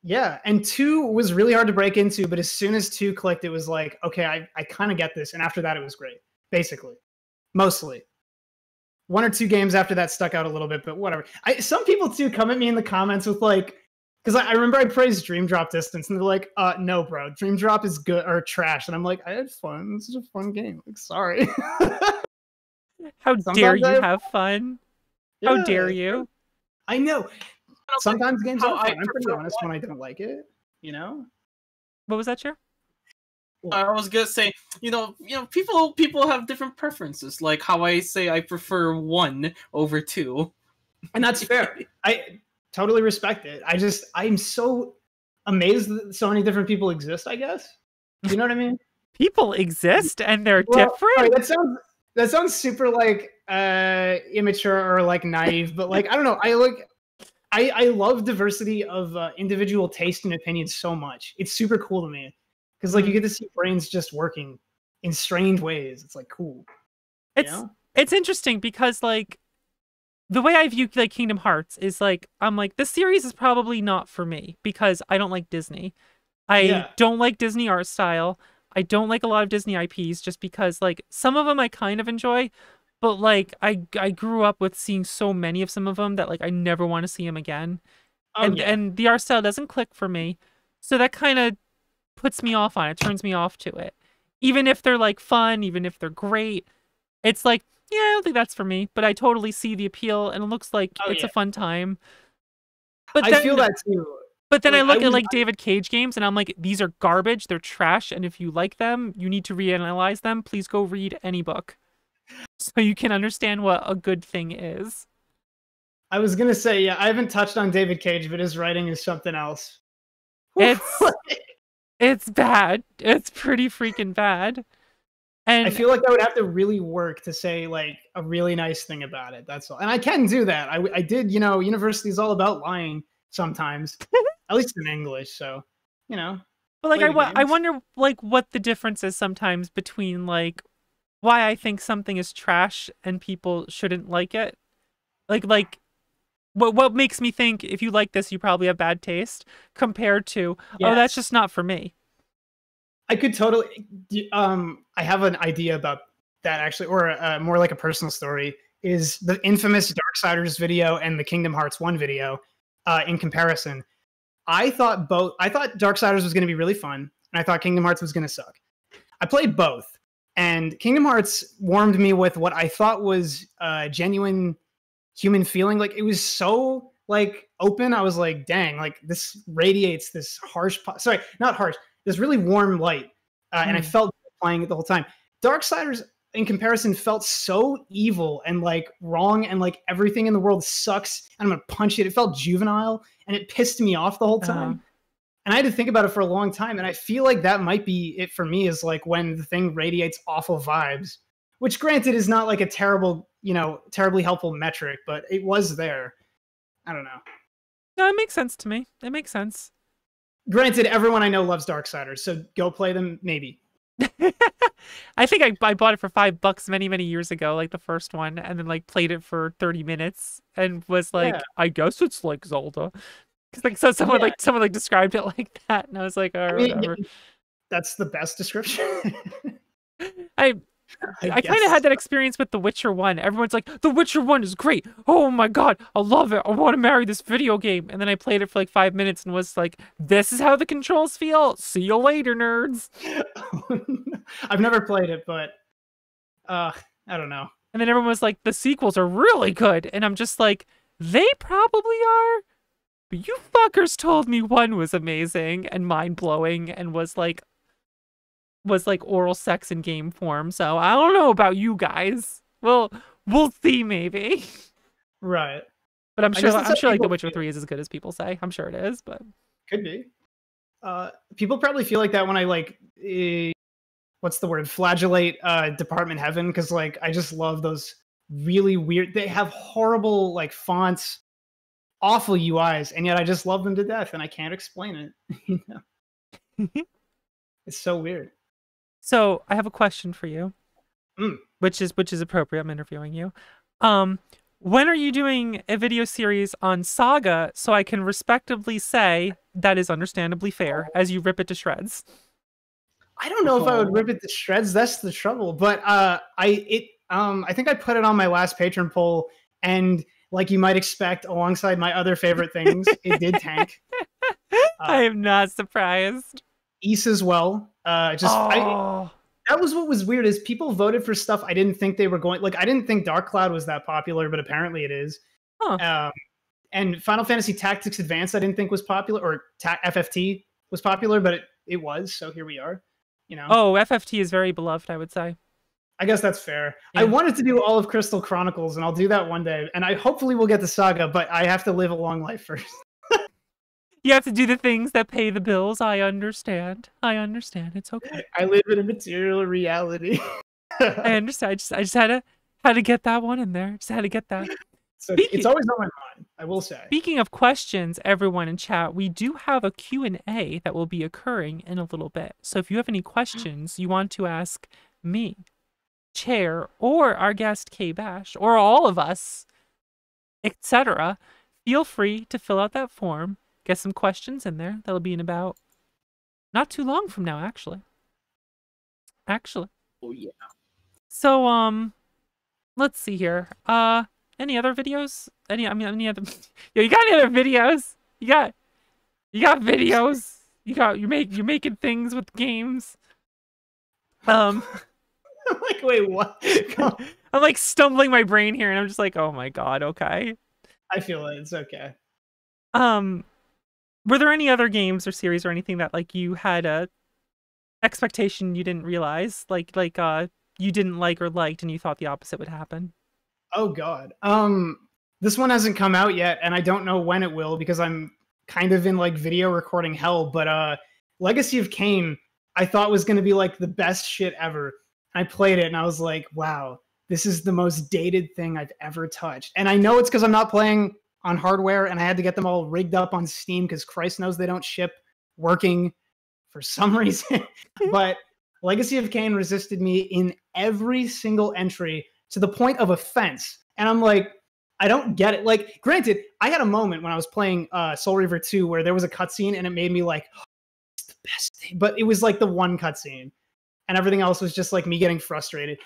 Yeah, and 2 was really hard to break into, but as soon as 2 clicked, it was like, okay, I kind of get this, and after that, it was great. Basically, mostly. 1 or 2 games after that stuck out a little bit, but whatever. Some people too come at me in the comments with like. Because I remember I praised Dream Drop Distance, and they're like, no, bro, Dream Drop is good or trash. And I'm like, I had fun. This is a fun game. Like, sorry. How dare you have fun? Yeah. How dare you? I know. Sometimes games are fun. I'm pretty honest when I don't like it, you know? What was that, Chair? I was gonna say, you know, people have different preferences. Like how I say I prefer 1 over 2. And that's fair. I totally respect it. I'm so amazed that so many different people exist, I guess. You know what I mean? People exist and they're different? Sorry, that sounds super like immature or like naive, but like I don't know. I love diversity of individual taste and opinions so much. It's super cool to me because like you get to see brains just working in strange ways. It's like cool. It's interesting because like the way I view like Kingdom Hearts is like I'm like this series is probably not for me because I don't like Disney. I don't like Disney art style. I don't like a lot of Disney IPs just because like some of them I kind of enjoy, but like I grew up with seeing so many of some of them that like I never want to see them again. And the art style doesn't click for me. So that kind of puts me off on it, turns me off to it. Even if they're like fun, even if they're great, it's like, yeah, I don't think that's for me, but I totally see the appeal and it looks like it's a fun time. But I feel that too. But then like, I look at like David Cage games and I'm like, these are garbage, they're trash, and if you like them, you need to reanalyze them. Please go read any book so you can understand what a good thing is. I was gonna say, yeah, I haven't touched on David Cage, but his writing is something else. It's bad. It's pretty freaking bad. And I feel like I would have to really work to say like a really nice thing about it. That's all. And I can do that. I did, you know, university is all about lying sometimes, at least in English. So, you know. But like, I wonder like what the difference is sometimes between like why I think something is trash and people shouldn't like it. Like what makes me think if you like this, you probably have bad taste compared to, oh, that's just not for me. I could totally, I have an idea about that actually, or more like a personal story, is the infamous Darksiders video and the Kingdom Hearts 1 video in comparison. I thought Darksiders was going to be really fun, and I thought Kingdom Hearts was going to suck. I played both, and Kingdom Hearts warmed me with what I thought was genuine human feeling. Like, it was so, like, open. I was like, dang, like, this radiates this harsh, sorry, not harsh, this really warm light, and I felt playing it the whole time. Darksiders, in comparison, felt so evil and like wrong, and like everything in the world sucks, and I'm gonna punch it. It felt juvenile, and it pissed me off the whole time. And I had to think about it for a long time, and I feel like that might be it for me, is like when the thing radiates awful vibes, which granted is not like a terrible, you know, terribly helpful metric, but it was there. I don't know. No, it makes sense to me. It makes sense. Granted, everyone I know loves Darksiders, so go play them, maybe. I think I bought it for $5 many years ago, like the first one, and then like played it for 30 minutes and was like, I guess it's like Zelda. Cause like so someone like described it like that, and I was like, oh, whatever. That's the best description. I kind of had that experience with The Witcher 1. Everyone's like, The Witcher 1 is great. Oh my god, I love it. I want to marry this video game. And then I played it for like 5 minutes and was like, this is how the controls feel. See you later, nerds. I've never played it, but I don't know. And then everyone was like, the sequels are really good. And I'm just like, they probably are. But you fuckers told me 1 was amazing and mind-blowing and was like oral sex in game form. So I don't know about you guys. Well, we'll see maybe. Right. But I'm sure like The Witcher 3 is as good as people say. I'm sure it is, but could be. People probably feel like that when I like what's the word? Flagellate Department Heaven, because like I just love those really weird, they have horrible like fonts, awful UIs, and yet I just love them to death and I can't explain it. You know? It's so weird. So I have a question for you, which is appropriate. I'm interviewing you. When are you doing a video series on Saga so I can respectively say that is understandably fair as you rip it to shreds? I don't know if I would rip it to shreds. That's the trouble. But I think I put it on my last patron poll, and like you might expect, alongside my other favorite things, it did tank. I am not surprised. Ys as well. That was what was weird, is people voted for stuff I didn't think they were going, like I didn't think Dark Cloud was that popular, but apparently it is. And Final Fantasy Tactics Advance I didn't think was popular, or FFT was popular, but it was, so here we are. You know. Oh, FFT is very beloved, I would say. I guess that's fair. Yeah. I wanted to do all of Crystal Chronicles, and I'll do that one day, and I hopefully will get the Saga, but I have to live a long life first. You have to do the things that pay the bills. I understand. It's okay. I live in a material reality. I understand. I just had to Had to get that one in there. Just had to get that. So it's always on my mind, I will say. Speaking of questions, everyone in chat, we do have a Q&A that will be occurring in a little bit. So if you have any questions you want to ask me, Chair, or our guest KBash, or all of us, etc., feel free to fill out that form, get some questions in there. That'll be in about not too long from now, actually. Oh yeah. So let's see here. Any other videos? Any other? Yo, you got any other videos? You got videos. You're making things with games. I'm like, wait, what? I'm like stumbling my brain here, and I'm just like, oh my god, okay. I feel it. It's okay. Were there any other games or series or anything that like you had a expectation you didn't realize, like you didn't like or liked, and you thought the opposite would happen? Oh god. This one hasn't come out yet, and I don't know when it will because I'm kind of in like video recording hell, but Legacy of Kane I thought was going to be like the best shit ever. I played it and I was like, wow, this is the most dated thing I've ever touched. And I know it's because I'm not playing on hardware and I had to get them all rigged up on Steam because Christ knows they don't ship working for some reason. But Legacy of Kane resisted me in every single entry to the point of offense. And I'm like, I don't get it. Like, granted, I had a moment when I was playing Soul Reaver 2 where there was a cutscene and it made me like, oh, it's the best thing. But it was like the one cutscene. And everything else was just like me getting frustrated.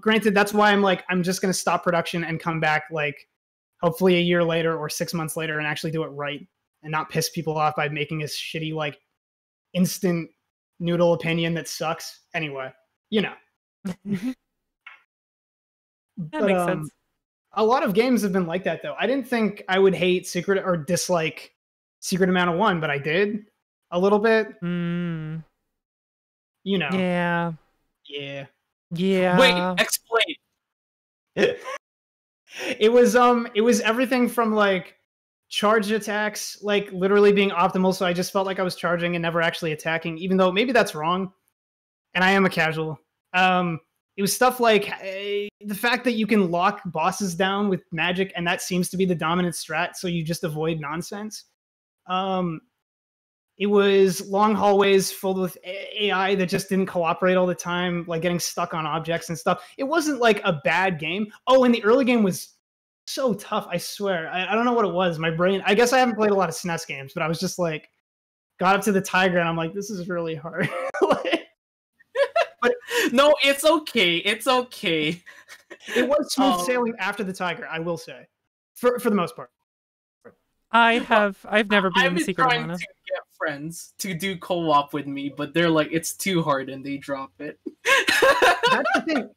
Granted, that's why I'm like, I'm just going to stop production and come back like hopefully a year later or 6 months later and actually do it right and not piss people off by making a shitty like instant noodle opinion that sucks. Anyway, you know. That makes sense. A lot of games have been like that though. I didn't think I would hate Secret or dislike Secret of Mana 1, but I did a little bit. You know. Yeah. Wait, explain. It was everything from like charge attacks, like literally being optimal, so I just felt like I was charging and never actually attacking, even though maybe that's wrong. And I am a casual. It was stuff like the fact that you can lock bosses down with magic, and that seems to be the dominant strat, so you just avoid nonsense. It was long hallways filled with AI that just didn't cooperate all the time, like getting stuck on objects and stuff. It wasn't like a bad game. Oh, and the early game was so tough, I swear. I don't know what it was. My brain, I guess I haven't played a lot of SNES games, but I was just like, got up to the tiger and I'm like, this is really hard. But no, it's okay. It's okay. It was smooth sailing after the tiger, I will say, for the most part. I've never been in Secret of Mana. I've been trying to get friends to do co-op with me, but they're like, it's too hard, and they drop it. That's the thing.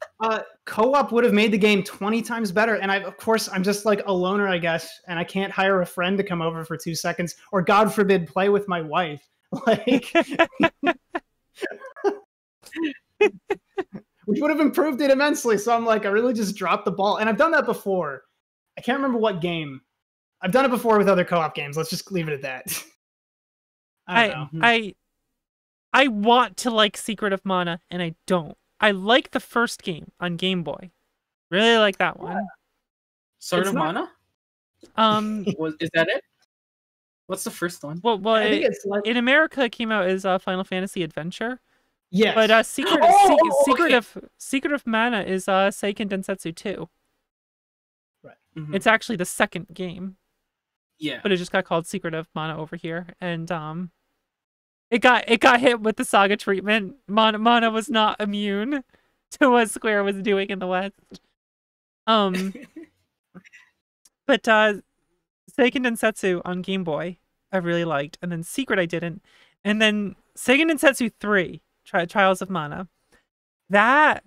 Co-op would have made the game 20 times better, and of course, I'm just like a loner, I guess, and I can't hire a friend to come over for 2 seconds, or God forbid, play with my wife. Like, which would have improved it immensely. So I'm like, I really just dropped the ball, and I've done that before. I can't remember what game. I've done it before with other co-op games. Let's just leave it at that. I want to like Secret of Mana, and I don't. I like the first game on Game Boy. Really like that one. Sword of Mana? Is that it? What's the first one? Well, I think it's like... in America, it came out as Final Fantasy Adventure. Yes. But Secret of Mana is Seiken Densetsu 2. Right. Mm-hmm. It's actually the second game. Yeah. But it just got called Secret of Mana over here, and it got hit with the Saga treatment. Mana was not immune to what Square was doing in the West. But Seiken Densetsu on Game Boy, I really liked, and then Secret I didn't, and then Seiken Densetsu 3, Trials of Mana. That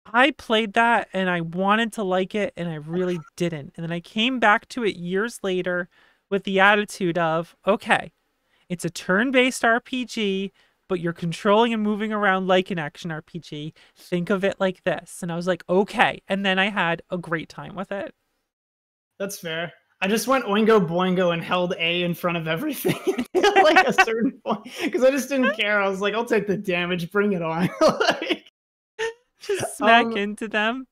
I played that and I wanted to like it and I really didn't. And then I came back to it years later with the attitude of, okay, it's a turn-based RPG, but you're controlling and moving around like an action RPG. Think of it like this. And I was like, okay. And then I had a great time with it. That's fair. I just went oingo boingo and held A in front of everything at like a certain point because I just didn't care. I was like, I'll take the damage, bring it on. Like, just smack into them.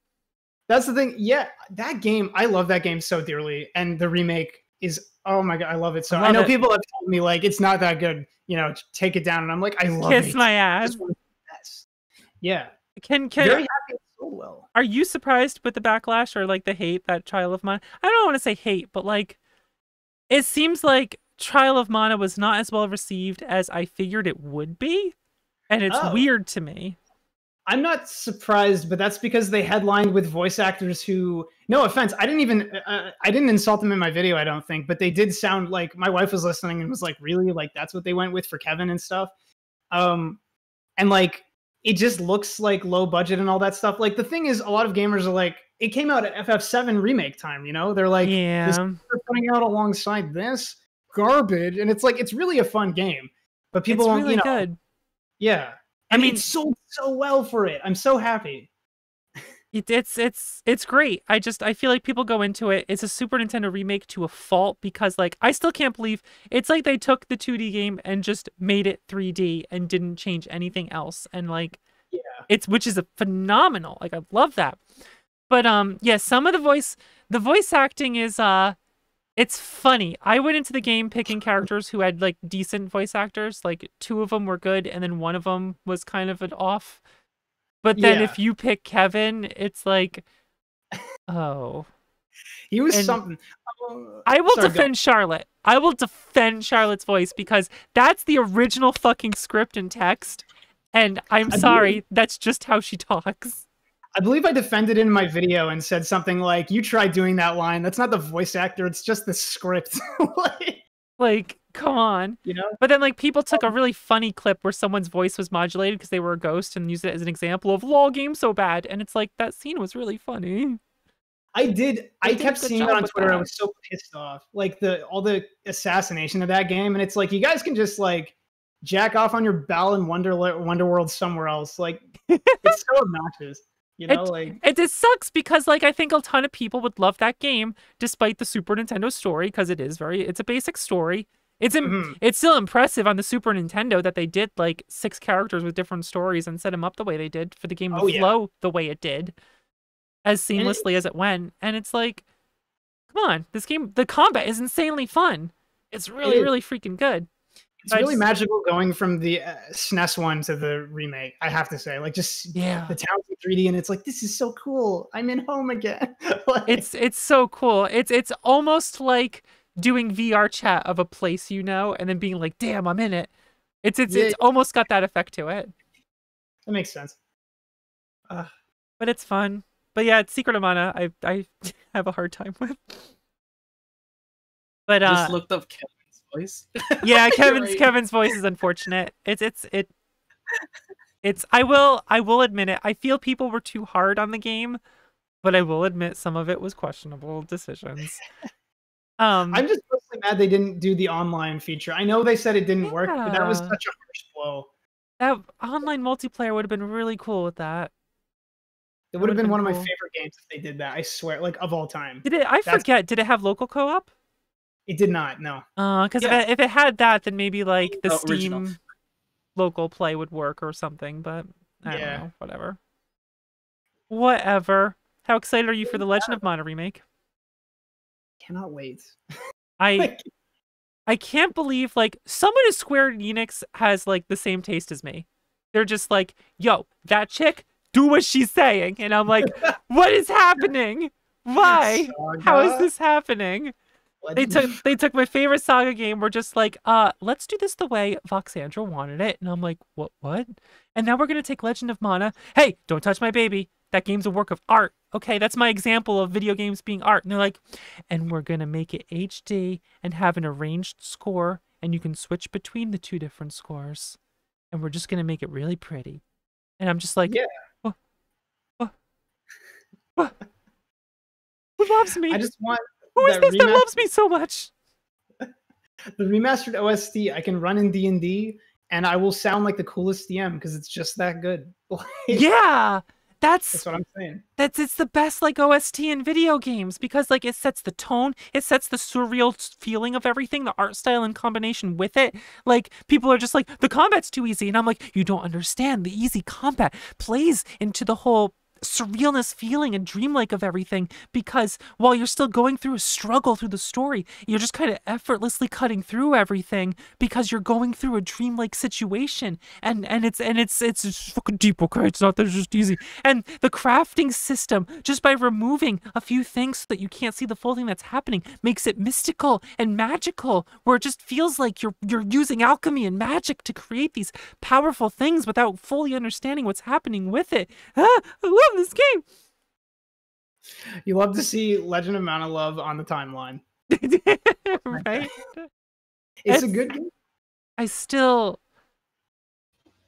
That's the thing. Yeah, that game, I love that game so dearly, and the remake is, oh my god, I love it so. I know people have told me like it's not that good, you know, take it down, and I'm like, I love it. Kiss my ass. Yeah. Very happy so well. Are you surprised with the backlash or like the hate that Trial of Mana? I don't want to say hate, but like it seems like Trial of Mana was not as well received as I figured it would be, and it's weird to me. I'm not surprised, but that's because they headlined with voice actors who, no offense, I didn't insult them in my video, I don't think, but they did sound like, my wife was listening and was like, really? Like, that's what they went with for Kevin and stuff? And like, it just looks like low budget and all that stuff. Like, the thing is, a lot of gamers are like, it came out at FF7 remake time, you know? They're like, this is coming out alongside this garbage, and it's like, it's really a fun game, but people it's don't, really you know, good. Yeah. I mean, it sold so well for it. I'm so happy. It's great. I feel like people go into it. It's a Super Nintendo remake to a fault because like I still can't believe it's like they took the 2D game and just made it 3D and didn't change anything else. And like which is a phenomenal. Like I love that. But yeah, some of the voice acting is it's funny. I went into the game picking characters who had like decent voice actors. Like 2 of them were good, and then 1 of them was kind of an off. But then if you pick Kevin, it's like, oh, he was something. I will defend Charlotte. I will defend Charlotte's voice because that's the original fucking script and text. And I'm sorry, that's just how she talks. I believe I defended it in my video and said something like, you tried doing that line. That's not the voice actor. It's just the script. Like, come on. You know? But then, like, people took a really funny clip where someone's voice was modulated because they were a ghost and used it as an example of, lol, game so bad. And it's like, that scene was really funny. I kept seeing it on Twitter. I was so pissed off. Like, all the assassination of that game. And it's like, you guys can just, like, jack off on your Balan Wonderworld somewhere else. Like, it's so obnoxious. You know, it just sucks because like I think a ton of people would love that game despite the Super Nintendo story because it's a basic story. It's still impressive on the Super Nintendo that they did like 6 characters with different stories and set them up the way they did for the game to flow the way it did, as seamlessly as it went. And it's like, come on, this game, the combat is insanely fun. It's really freaking good. It's really magical going from the SNES one to the remake, I have to say. Like, just the towns in 3D, and it's like, this is so cool. I'm in home again. Like, it's so cool. It's almost like doing VR chat of a place you know, and then being like, damn, I'm in it. It's almost got that effect to it. That makes sense. But it's fun. But yeah, it's Secret of Mana. I have a hard time with. But just looked up voice. Yeah, Kevin's voice is unfortunate. I will admit it. I feel people were too hard on the game, but I will admit some of it was questionable decisions. I'm just personally mad they didn't do the online feature. I know they said it didn't work, but that was such a harsh blow. That online multiplayer would have been really cool with that. It would have been one of my favorite games if they did that. I swear, like of all time. Did it have local co-op? It did not, no. Because if it had that, then maybe like the Steam original local play would work or something. But I don't know. Whatever. How excited are you for the Legend of Mana remake? Cannot wait. I can't believe like someone at Square Enix has like the same taste as me. They're just like, yo, that chick, do what she's saying, and I'm like, what is happening? Why? Saga? How is this happening? They took my favorite Saga game. We're just like, let's do this the way Voxandra wanted it. And I'm like, what? And now we're going to take Legend of Mana. Hey, don't touch my baby. That game's a work of art. Okay, that's my example of video games being art. And they're like, and we're going to make it HD and have an arranged score. And you can switch between the 2 different scores. And we're just going to make it really pretty. And I'm just like, who loves me? I just want... Who is this that loves me so much? The remastered OST I can run in D&D, and I will sound like the coolest DM because it's just that good. Yeah, that's what I'm saying. It's the best like OST in video games because like it sets the tone, it sets the surreal feeling of everything, the art style in combination with it. Like people are just like, the combat's too easy, and I'm like, you don't understand. The easy combat plays into the whole surrealness feeling and dreamlike of everything, because while you're still going through a struggle through the story, you're just kind of effortlessly cutting through everything because you're going through a dreamlike situation, and it's just fucking deep, okay? It's not that it's just easy. And the crafting system, just by removing a few things so that you can't see the full thing that's happening, makes it mystical and magical, where it just feels like you're using alchemy and magic to create these powerful things without fully understanding what's happening with it. I love this game. You love to see Legend of Mana Love on the timeline. Right? It's a good game. I still...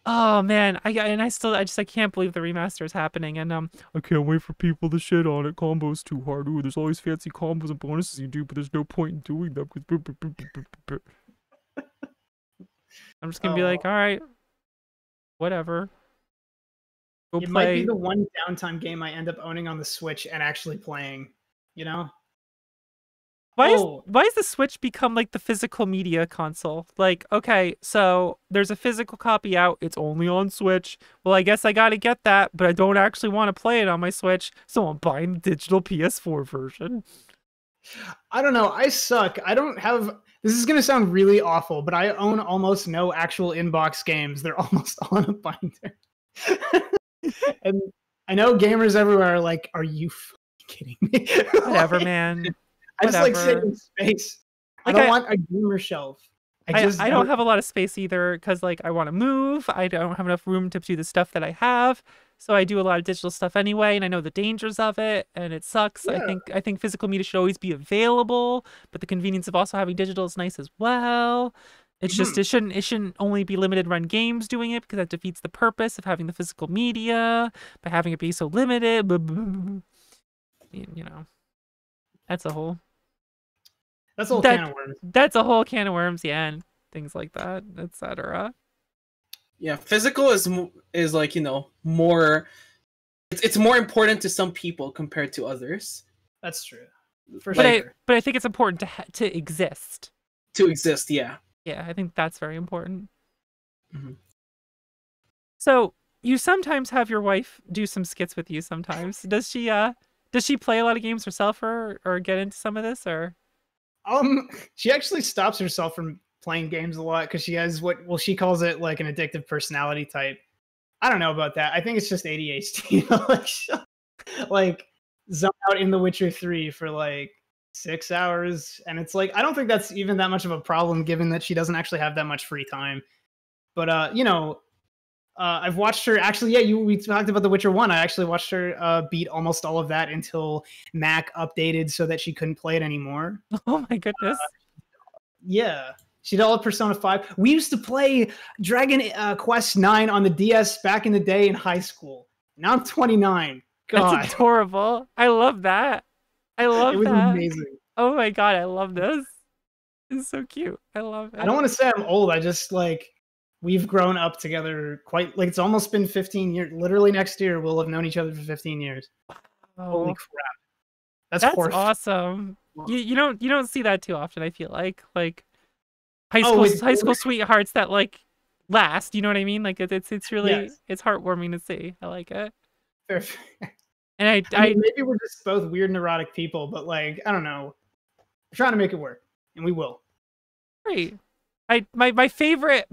Oh man, I can't believe the remaster is happening, and I can't wait for people to shit on it. Combo's too hard. Ooh, there's all these fancy combos and bonuses you do, but there's no point in doing them because I'm just gonna be like, all right, whatever. Go it play. Might be the one downtime game I end up owning on the Switch and actually playing. You know. Why has the Switch become like the physical media console? Like, okay, so there's a physical copy out. It's only on Switch. Well, I guess I gotta get that, but I don't actually want to play it on my Switch, so I'm buying the digital PS4 version. I don't know. I suck. I don't have... This is gonna sound really awful, but I own almost no actual inbox games. They're almost all in a binder. And I know gamers everywhere are like, are you kidding me? Whatever, man. I just like sitting in space. Like, I don't want a gamer shelf. I don't have a lot of space either, because like I want to move. I don't have enough room to do the stuff that I have. So I do a lot of digital stuff anyway, and I know the dangers of it, and it sucks. Yeah. I think physical media should always be available, but the convenience of also having digital is nice as well. It's just it shouldn't only be limited run games doing it, because that defeats the purpose of having the physical media by having it be so limited. You know, that's a whole can of worms. That's a whole can of worms, yeah, and things like that, etc. Yeah, physical is like, you know, more. It's more important to some people compared to others. That's true, for sure. But I think it's important to exist. To exist, yeah. Yeah, I think that's very important. Mm-hmm. So you sometimes have your wife do some skits with you. Sometimes does she play a lot of games herself, or get into some of this, or? She actually stops herself from playing games a lot because she has she calls it like an addictive personality type. I don't know about that. I think it's just ADHD. like zone out in The Witcher 3 for like 6 hours, and it's like, I don't think that's even that much of a problem given that she doesn't actually have that much free time. But you know, I've watched her actually. Yeah, we talked about The Witcher 1. I actually watched her beat almost all of that until Mac updated so that she couldn't play it anymore. Oh my goodness! Yeah, she did all of Persona 5. We used to play Dragon Quest 9 on the DS back in the day in high school. Now I'm 29. God, that's adorable. I love that. I love that. It was amazing. Oh my god, I love this. It's so cute. I love it. I don't want to say I'm old. I just like. We've grown up together quite, like, it's almost been 15 years. Literally next year, we'll have known each other for 15 years. Oh, holy crap. That's awesome. You don't see that too often, I feel like high school sweethearts that like last, you know what I mean? Like it's really, it's heartwarming to see. I like it. Fair. And I mean, maybe we're just both weird neurotic people, but like, I don't know. We're trying to make it work, and we will. Great. My favorite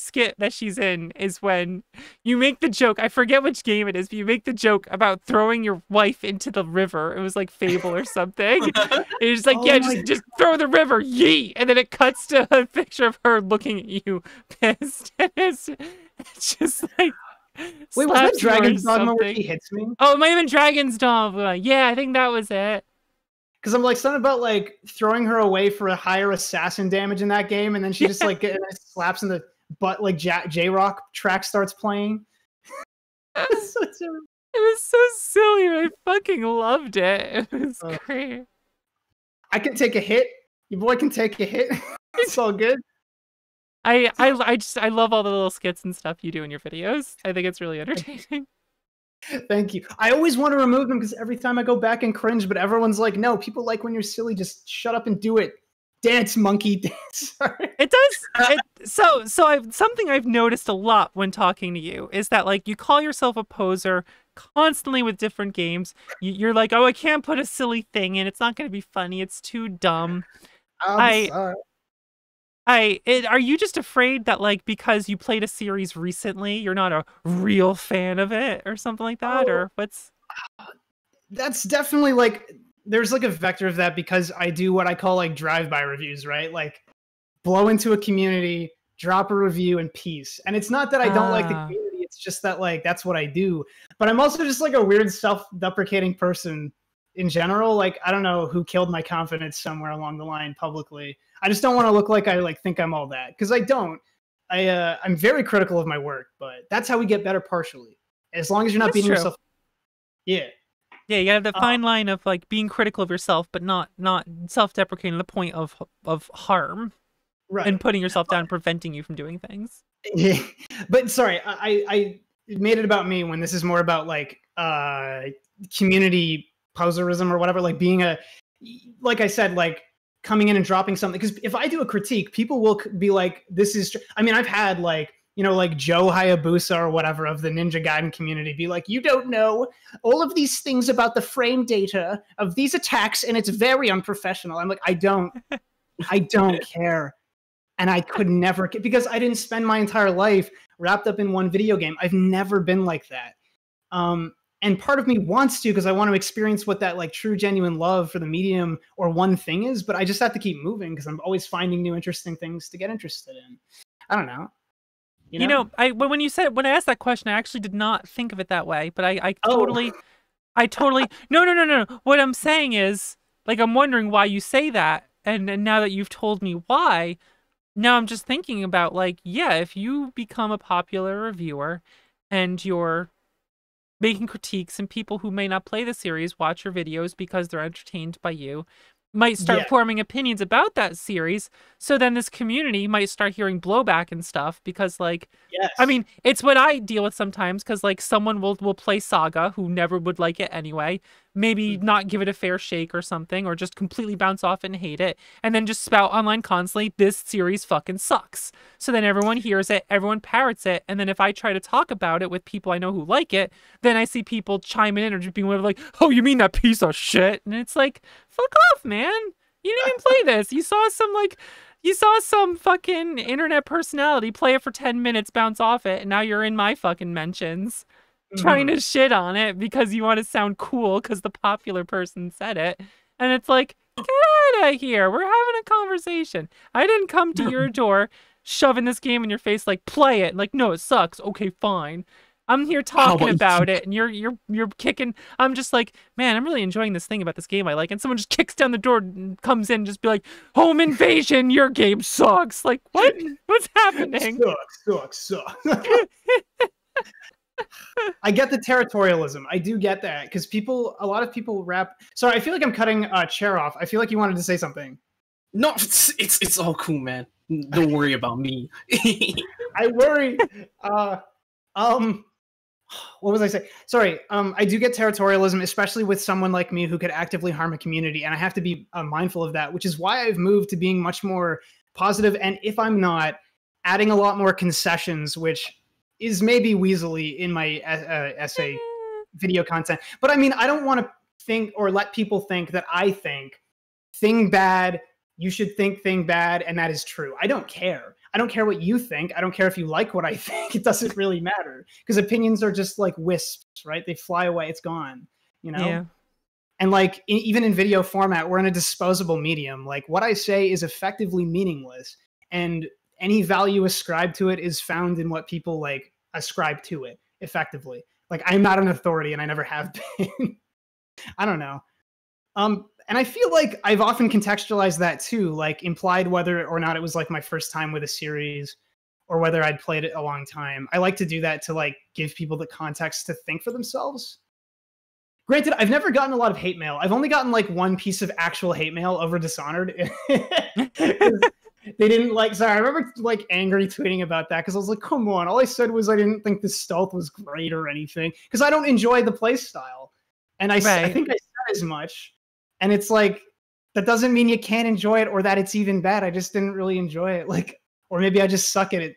skit that she's in is when you make the joke. I forget which game it is, but you make the joke about throwing your wife into the river. It was like Fable or something. It's like, just throw the river, yeet, and then it cuts to a picture of her looking at you, pissed. And it's just like. Wait, was that Dragon's Dogma where she hits me? Oh, it might have been Dragon's Dogma. Yeah, I think that was it. Because I'm like, something about like throwing her away for a higher assassin damage in that game, and then she just like slaps in the butt, like J-Rock track starts playing. It was so silly. I fucking loved it. It was great. I can take a hit. Your boy can take a hit. It's all good. I love all the little skits and stuff you do in your videos. I think it's really entertaining. Thank you. I always want to remove them because every time I go back and cringe, but everyone's like, no, people like when you're silly. Just shut up and do it. Dance, monkey, dance. Sorry. It does. Something I've noticed a lot when talking to you is that like you call yourself a poser constantly with different games. You're like, oh, I can't put a silly thing in. It's not going to be funny. It's too dumb. Are you just afraid that, like, because you played a series recently, you're not a real fan of it or something like that? Or what's... That's definitely, like, there's, like, a vector of that because I do what I call, like, drive-by reviews, right? Like, blow into a community, drop a review, and peace. And it's not that I don't like the community, it's just that, like, that's what I do. But I'm also just, like, a weird self-deprecating person in general. Like, I don't know who killed my confidence somewhere along the line publicly. I just don't want to look like I, like, think I'm all that, because I don't. I'm very critical of my work, but that's how we get better partially. As long as you're not beating yourself. Yeah. Yeah, you have the fine line of, like, being critical of yourself, but not self-deprecating to the point of harm, right? And putting yourself down, preventing you from doing things. Yeah, but sorry, I made it about me when this is more about, like, community poserism or whatever. Like being like I said, like coming in and dropping something. Because if I do a critique, people will be like, "This is." I mean, I've had like, you know, like Joe Hayabusa or whatever of the Ninja Gaiden community be like, "You don't know all of these things about the frame data of these attacks, and it's very unprofessional." I'm like, I don't care. And I could never, because I didn't spend my entire life wrapped up in one video game. I've never been like that. And part of me wants to, because I want to experience what that, like, true, genuine love for the medium or one thing is, but I just have to keep moving because I'm always finding new interesting things to get interested in. I don't know. You know, when I asked that question, I actually did not think of it that way, but I totally no. What I'm saying is, like, I'm wondering why you say that, and now that you've told me why, now I'm just thinking about, like, yeah, if you become a popular reviewer and you're making critiques and people who may not play the series watch your videos because they're entertained by you, might start forming opinions about that series. So then this community might start hearing blowback and stuff because, like, I mean, it's what I deal with sometimes because, like, someone will play Saga who never would like it anyway, maybe not give it a fair shake or something, or just completely bounce off and hate it, and then just spout online constantly, "This series fucking sucks." So then everyone hears it, everyone parrots it, and then if I try to talk about it with people I know who like it, then I see people chime in or just being like, "Oh, you mean that piece of shit?" And it's like, fuck off, man. You didn't even play this. You saw some fucking internet personality play it for 10 minutes, bounce off it, and now you're in my fucking mentions trying to shit on it because you want to sound cool because the popular person said it. And it's like, get out of here. We're having a conversation. I didn't come to your door shoving this game in your face like, play it. Like, no, it sucks. Okay, fine. I'm here talking about it, and you're kicking. I'm just like, man, I'm really enjoying this thing about this game I like, and someone just kicks down the door and comes in and just be like, "Home invasion, your game sucks." Like, what? What's happening? Sucks. I get the territorialism. I do get that because a lot of people rap. Sorry, I feel like I'm cutting Chair off. I feel like you wanted to say something. No, it's all cool, man. Don't worry about me. I worry. What was I saying? Sorry. I do get territorialism, especially with someone like me who could actively harm a community, and I have to be mindful of that, which is why I've moved to being much more positive, and if I'm not, adding a lot more concessions, which is maybe weaselly in my essay video content. But I mean, I don't want to think or let people think that I think thing bad, you should think thing bad, and that is true. I don't care. I don't care what you think. I don't care if you like what I think. It doesn't really matter because opinions are just like wisps, right? They fly away. It's gone, you know? Yeah. And like, even in video format, we're in a disposable medium. Like what I say is effectively meaningless, and any value ascribed to it is found in what people like ascribe to it effectively. Like I'm not an authority and I never have been. I don't know. And I feel like I've often contextualized that too, like implied whether or not it was like my first time with a series or whether I'd played it a long time. I like to do that to like give people the context to think for themselves. Granted, I've never gotten a lot of hate mail. I've only gotten like one piece of actual hate mail over Dishonored. They didn't like, sorry, I remember like angry tweeting about that because I was like, come on. All I said was I didn't think the stealth was great or anything because I don't enjoy the play style. And I think I said as much. And it's like, that doesn't mean you can't enjoy it or that it's even bad. I just didn't really enjoy it. Like, or maybe I just suck at it.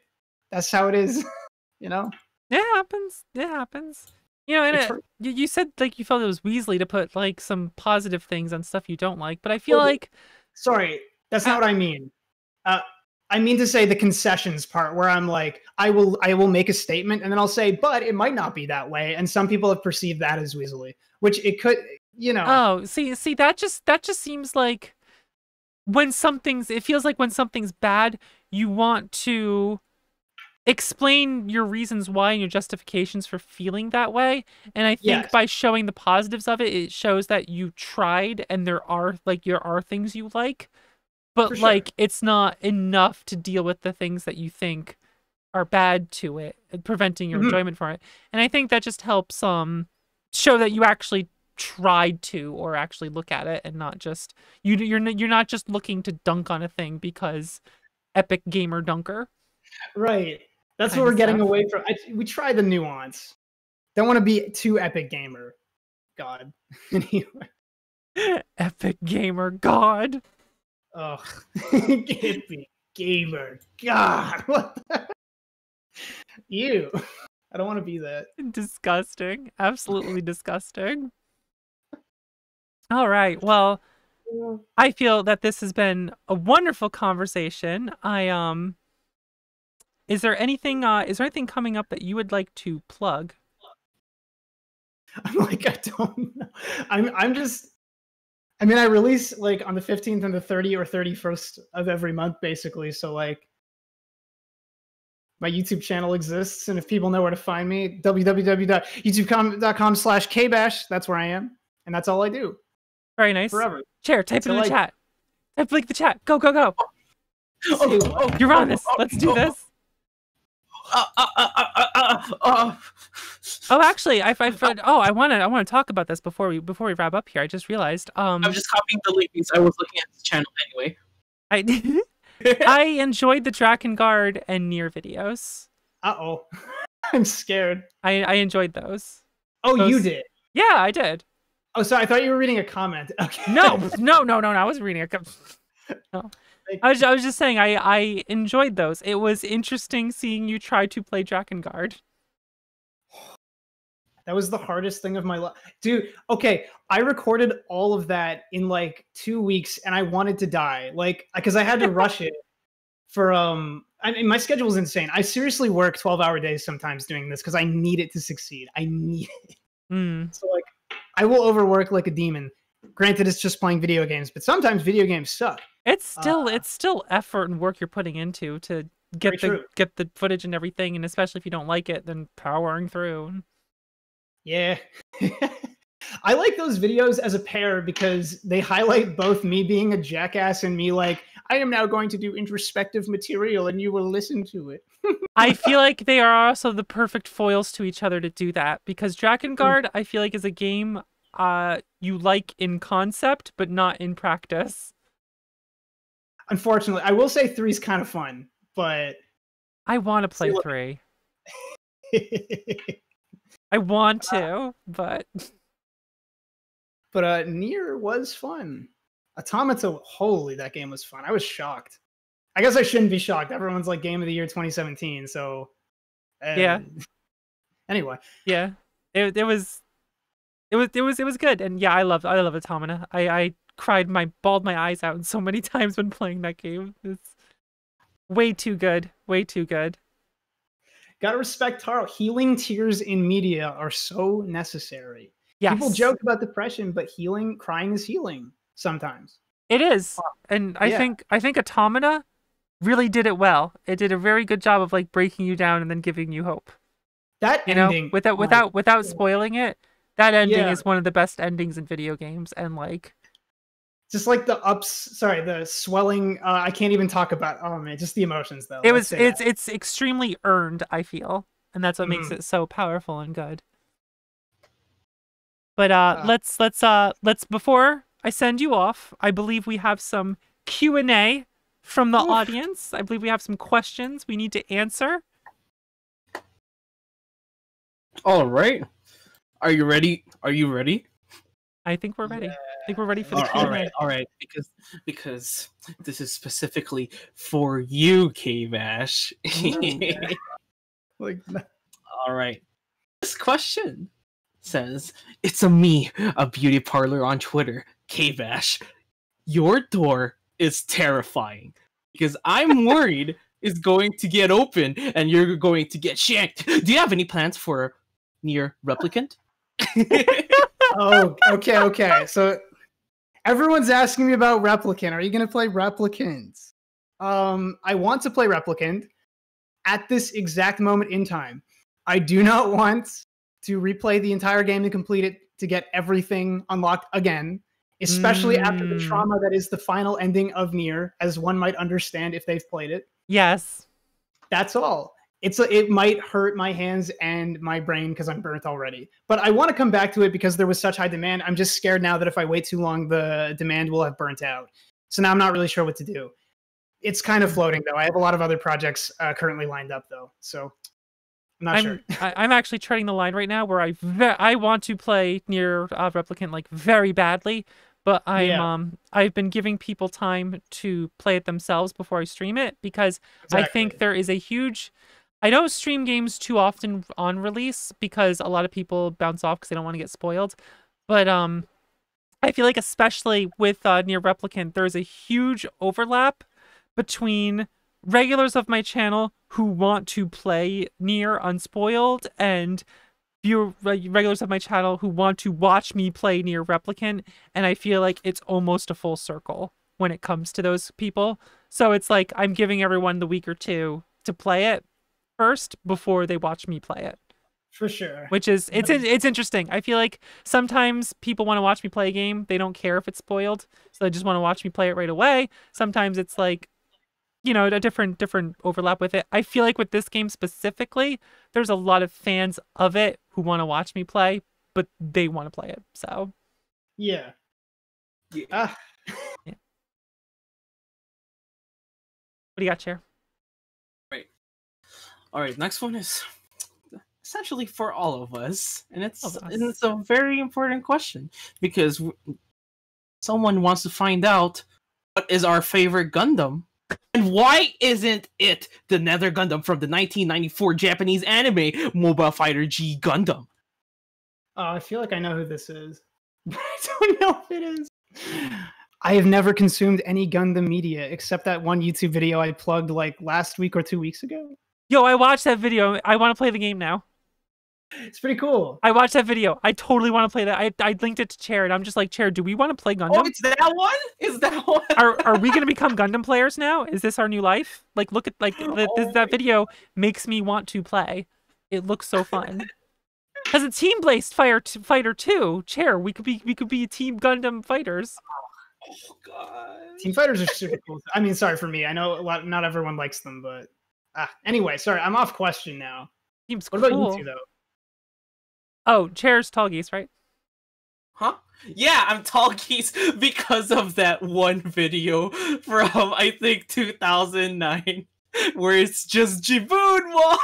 That's how it is, you know? It happens. You know, and you said like you felt it was Weasley to put like some positive things on stuff you don't like, but I feel like sorry, that's not what I mean. I mean to say the concessions part, where I'm like, I will make a statement and then I'll say, but it might not be that way, and some people have perceived that as Weasley, which it could, you know. Oh, see, that just seems like it feels like when something's bad, you want to explain your reasons why and your justifications for feeling that way. And I think by showing the positives of it, it shows that you tried and there are things you like, but like it's not enough to deal with the things that you think are bad to it, preventing your enjoyment for it. And I think that just helps show that you actually tried to, or actually look at it, and not just you're not just looking to dunk on a thing because epic gamer dunker. Right. That's what we're getting away from. We try the nuance. Don't want to be too epic gamer. God. Epic gamer. God. Ugh. Epic gamer. God. What the? Ew. I don't want to be that. Disgusting. Absolutely disgusting. All right. Well, I feel that this has been a wonderful conversation. Is there anything coming up that you would like to plug? I'm like, I don't know. I release like on the 15th and the 30th or 31st of every month, basically. So like my YouTube channel exists, and if people know where to find me, www.youtube.com/KBash, that's where I am. And that's all I do. Very nice. Forever. Chair, type it in the chat. Type like the chat. Go, go, go. You're on this. Let's do this. Oh, actually, I want to talk about this before we wrap up here. I just realized. I'm just copying the link because I was looking at this channel anyway. I enjoyed the Drakengard and Nier videos. I'm scared. I enjoyed those. You did? Yeah, I did. Oh, sorry. I thought you were reading a comment. Okay. No. I wasn't reading a comment. No. I was just saying I enjoyed those. It was interesting seeing you try to play Drakengard. That was the hardest thing of my life. Dude, okay, I recorded all of that in like 2 weeks and I wanted to die. Like, because I had to rush it for my schedule is insane. I seriously work 12-hour days sometimes doing this because I need it to succeed. I need it. So like I will overwork like a demon. Granted, it's just playing video games, but sometimes video games suck. It's still effort and work you're putting into to get the footage and everything, and especially if you don't like it, then powering through. Yeah. I like those videos as a pair because they highlight both me being a jackass and me like, I am now going to do introspective material and you will listen to it. I feel like they are also the perfect foils to each other to do that, because Drakengard, I feel like, is a game you like in concept, but not in practice. Unfortunately, I will say 3 is kind of fun, but I want to play 3. I want to, but Nier was fun. Automata, holy, that game was fun. I was shocked. I guess I shouldn't be shocked. Everyone's like Game of the Year 2017, so yeah. Anyway, yeah, it was good, and yeah, I love Automata. I bawled my eyes out so many times when playing that game. It's way too good. Way too good. Gotta respect Taro. Healing tears in media are so necessary. Yes. People joke about depression, but crying is healing sometimes. It is. And I think Automata really did it well. It did a very good job of like breaking you down and then giving you hope. That ending, without spoiling it, that ending is one of the best endings in video games, and like just like the swelling. I can't even talk about. Oh man, just the emotions though. It's extremely earned, I feel, and that's what makes it so powerful and good. But let's before I send you off, I believe we have some Q&A from the audience. I believe we have some questions we need to answer. All right. Are you ready? Are you ready? I think we're ready. I think we're ready for the Q&A. All right. Because this is specifically for you, KBash. All right. This question says, "It's a beauty parlor on Twitter, KBash. Your door is terrifying because I'm worried it's going to get open and you're going to get shanked. Do you have any plans for Nier Replicant?" Oh, okay. So everyone's asking me about Replicant. Are you going to play Replicant? I want to play Replicant at this exact moment in time. I do not want to replay the entire game to complete it to get everything unlocked again, especially after the trauma that is the final ending of Nier, as one might understand if they've played it. Yes. That's all. It might hurt my hands and my brain because I'm burnt already. But I want to come back to it because there was such high demand. I'm just scared now that if I wait too long, the demand will have burnt out. So now I'm not really sure what to do. It's kind of floating, though. I have a lot of other projects currently lined up, though. So I'm not sure. I'm actually treading the line right now where I want to play Nier Replicant like very badly, but I've been giving people time to play it themselves before I stream it because I think there is a huge. I don't stream games too often on release because a lot of people bounce off because they don't want to get spoiled. But I feel like especially with Nier Replicant, there's a huge overlap between regulars of my channel who want to play Nier unspoiled and regulars of my channel who want to watch me play Nier Replicant. And I feel like it's almost a full circle when it comes to those people. So it's like I'm giving everyone the week or two to play it first before they watch me play it. For sure. Which is, it's interesting. I feel like sometimes people want to watch me play a game. They don't care if it's spoiled. So they just want to watch me play it right away. Sometimes it's like, you know, a different overlap with it. I feel like with this game specifically, there's a lot of fans of it who want to watch me play, but they want to play it. So. Yeah. Yeah. What do you got, Chair? All right, next one is essentially for all of us, and it's a very important question because someone wants to find out what is our favorite Gundam, and why isn't it the Nether Gundam from the 1994 Japanese anime Mobile Fighter G Gundam? Oh, I feel like I know who this is, but I don't know if it is. I have never consumed any Gundam media except that one YouTube video I plugged like last week or 2 weeks ago. Yo, I watched that video. I want to play the game now. It's pretty cool. I watched that video. I totally want to play that. I linked it to Chair, and I'm just like, Chair, do we want to play Gundam? Oh, it's that one? Is that one? Are we going to become Gundam players now? Is this our new life? Like, look at, like, that video makes me want to play. It looks so fun. As a team-based fighter too, Chair, we could be Team Gundam fighters. Oh, God. Team fighters are super cool. I mean, sorry for me. I know not everyone likes them, but... anyway, sorry, I'm off question now. Seems what cool. about you two, though? Oh, Chair's Tall Geese, right? Huh? Yeah, I'm Tall Geese because of that one video from, I think, 2009, where it's just Jibunwa,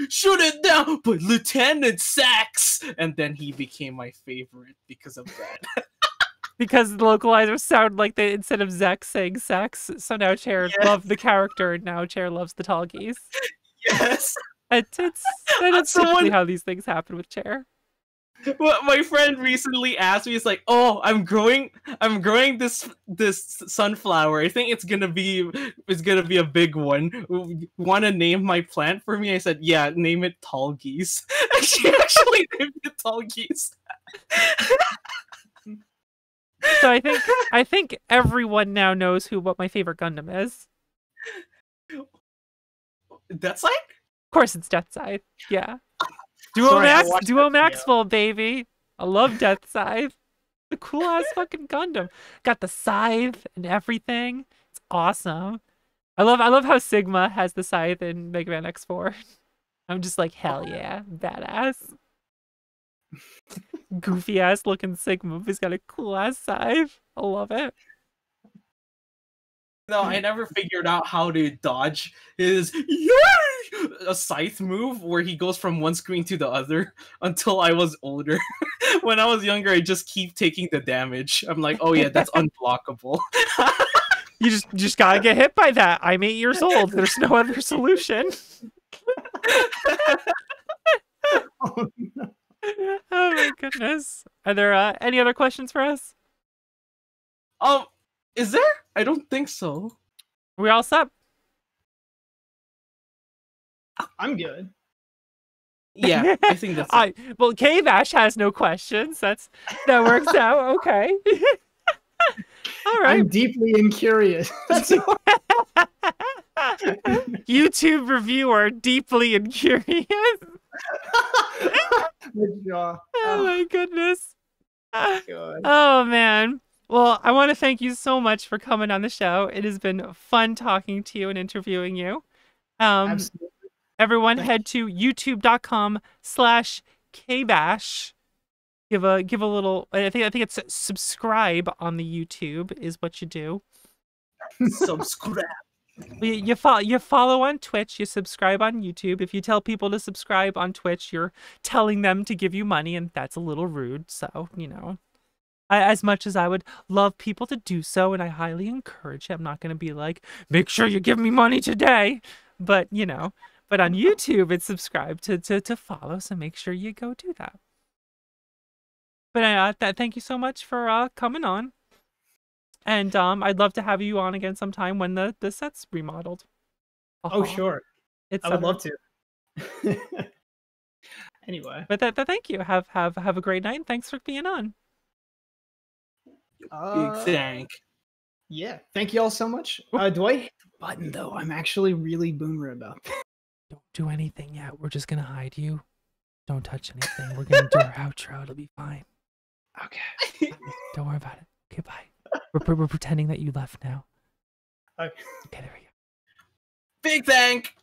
shoot it down, but Lieutenant Sax! And then he became my favorite because of that. Because the localizers sound like they, instead of Zex saying sex, so now Chair loved the character, and now Chair loves the Tall Geese. Yes. That's typically how these things happen with Chair. Well, my friend recently asked me, it's like, oh, I'm growing this sunflower. I think it's gonna be a big one. Want to name my plant for me? I said, yeah, name it Tall Geese. And she actually named it Tall Geese. So I think everyone now knows what my favorite Gundam is. Death Scythe? Of course, it's Death Scythe. Yeah. Duo Maxwell, baby. I love Death Scythe. The cool ass fucking Gundam. Got the scythe and everything. It's awesome. I love how Sigma has the scythe in Mega Man X4. I'm just like, hell yeah, badass. Goofy ass looking Sigma, but he's got a cool ass scythe. I love it. No, I never figured out how to dodge his a scythe move where he goes from one screen to the other until I was older. When I was younger, I just keep taking the damage. I'm like, oh yeah, that's unblockable. You just gotta get hit by that. I'm 8 years old. There's no other solution. Oh, no. Oh my goodness. Are there any other questions for us? Is there? I don't think so. Are we all set? I'm good. Yeah, I think that's it. Well, KBash has no questions. That works out. Okay. All right. I'm deeply incurious. YouTube reviewer, deeply incurious. Good job. Oh my goodness. God. Oh man. Well, I want to thank you so much for coming on the show. It has been fun talking to you and interviewing you. Absolutely. Everyone head to youtube.com/KBash. Give a little, I think it's subscribe on the YouTube is what you do. Subscribe. You follow on Twitch, you subscribe on YouTube. If you tell people to subscribe on Twitch, you're telling them to give you money, and that's a little rude. So, as much as I would love people to do so, and I highly encourage it, I'm not going to be like, make sure you give me money today. But, but on YouTube, it's subscribe to follow, so make sure you go do that. But thank you so much for coming on. And I'd love to have you on again sometime when the set's remodeled. Oh, sure. I would love to. Anyway. But thank you. Have a great night. And thanks for being on. Big thank. Yeah. Thank you all so much. Do I hit the button though? I'm actually really boomer about that. Don't do anything yet. We're just gonna hide you. Don't touch anything. We're gonna do our outro. It'll be fine. Okay. Don't worry about it. Okay, bye. We're pretending that you left now. Okay. Okay, there we go. Big thank.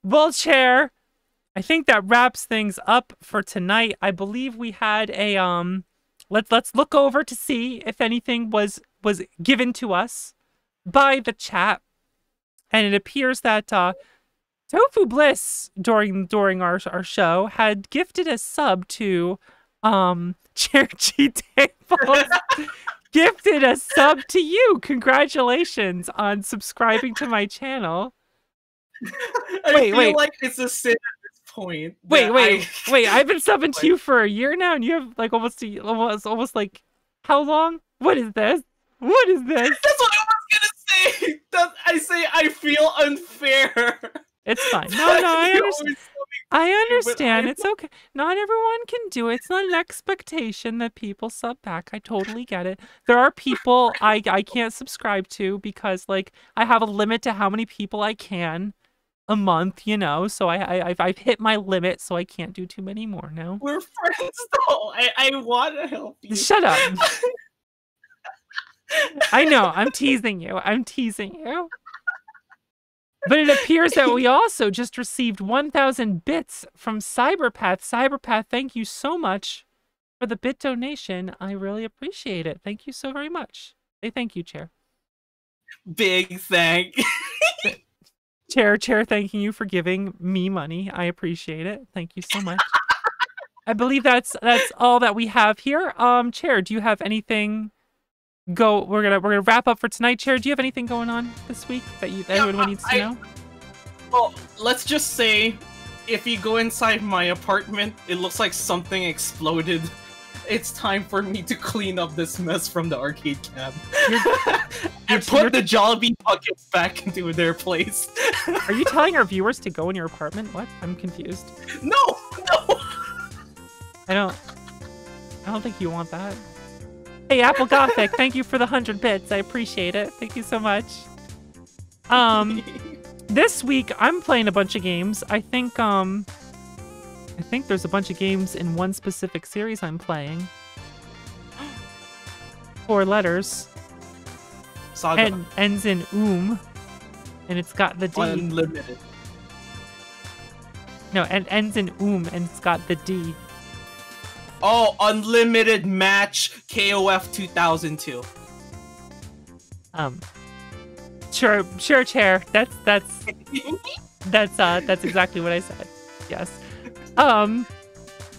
Well, Chair, I think that wraps things up for tonight. I believe we had a let's look over to see if anything was given to us by the chat. And it appears that Tofu Bliss during our show had gifted a sub to Chair G Tables. Gifted a sub to you. Congratulations on subscribing to my channel. I feel like it's a sin at this point. Wait. I've been subbing to you for a year now, and you have like almost like how long? What is this? What is this? That's what I was gonna say. I say I feel unfair. It's fine. No, I understand. I understand. It's okay. Not everyone can do it. It's not an expectation that people sub back. I totally get it. There are people I can't subscribe to because like I have a limit to how many people I can a month, so I've hit my limit, so I can't do too many more now. We're friends though. I want to help you. Shut up. I know. I'm teasing you. But it appears that we also just received 1,000 bits from Cyberpath. Cyberpath, thank you so much for the bit donation. I really appreciate it. Thank you so very much. Say thank you, Chair. Big thank. Chair, thanking you for giving me money. I appreciate it. Thank you so much. I believe that's all that we have here. Chair, do you have anything? We're gonna wrap up for tonight. Chair, do you have anything going on this week that everyone needs to know? Well, let's just say, if you go inside my apartment, it looks like something exploded. It's time for me to clean up this mess from the arcade cab. And put the Jollibee buckets back into their place. Are you telling our viewers to go in your apartment? What? I'm confused. No! I don't think you want that. Hey, Apple Gothic, thank you for the 100 bits. I appreciate it. Thank you so much. This week I'm playing a bunch of games. I think there's a bunch of games in one specific series I'm playing. 4 letters. Saga. And ends in and it's got the D. Unlimited. No, and ends in and it's got the D. Oh, Unlimited Match KOF 2002. Sure, Chair. That's exactly what I said. Yes.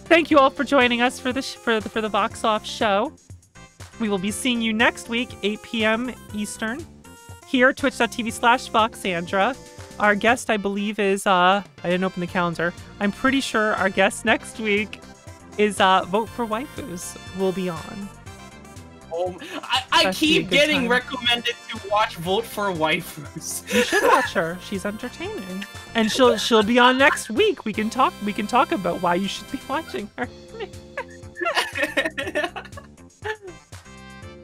Thank you all for joining us for the Vox Off show. We will be seeing you next week, 8 p.m. Eastern, here, twitch.tv/Voxandra. Our guest, I believe, is, I didn't open the calendar. I'm pretty sure our guest next week is, Vote for Waifus will be on. Oh, I keep getting recommended to watch Vote for Waifus. You should watch her. She's entertaining. And she'll be on next week. We can talk about why you should be watching her.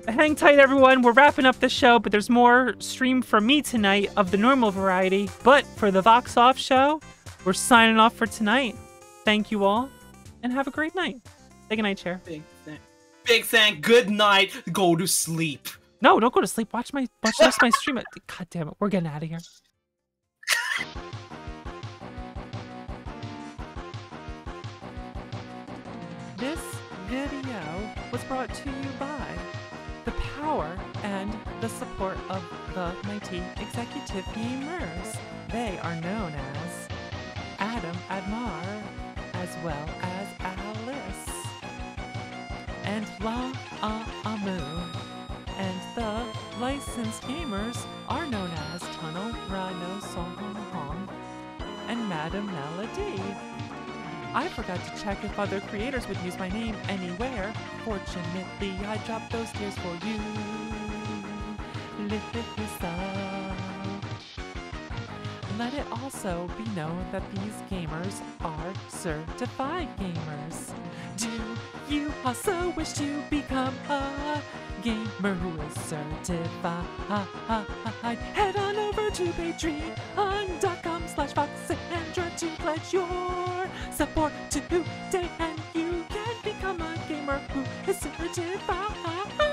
Hang tight, everyone. We're wrapping up the show, but there's more stream from me tonight of the normal variety. But for the Vox Off show, we're signing off for tonight. Thank you all, and have a great night. Say goodnight, Chair. Big thank. Good night. Go to sleep. No, don't go to sleep. Watch the rest of my stream. God damn it. We're getting out of here. This video was brought to you by the power and the support of the mighty executive gamers. They are known as Adam Admar, as well as Alice, and La Amu. And the licensed gamers are known as Tunnel Rhino Song Hong and Madam Melody. I forgot to check if other creators would use my name anywhere. Fortunately, I dropped those tears for you. Lisa. Let it also be known that these gamers are certified gamers. Do you also wish to become a gamer who is certified? Head on over to patreon.com/Voxandra to pledge your support today, and you can become a gamer who is certified.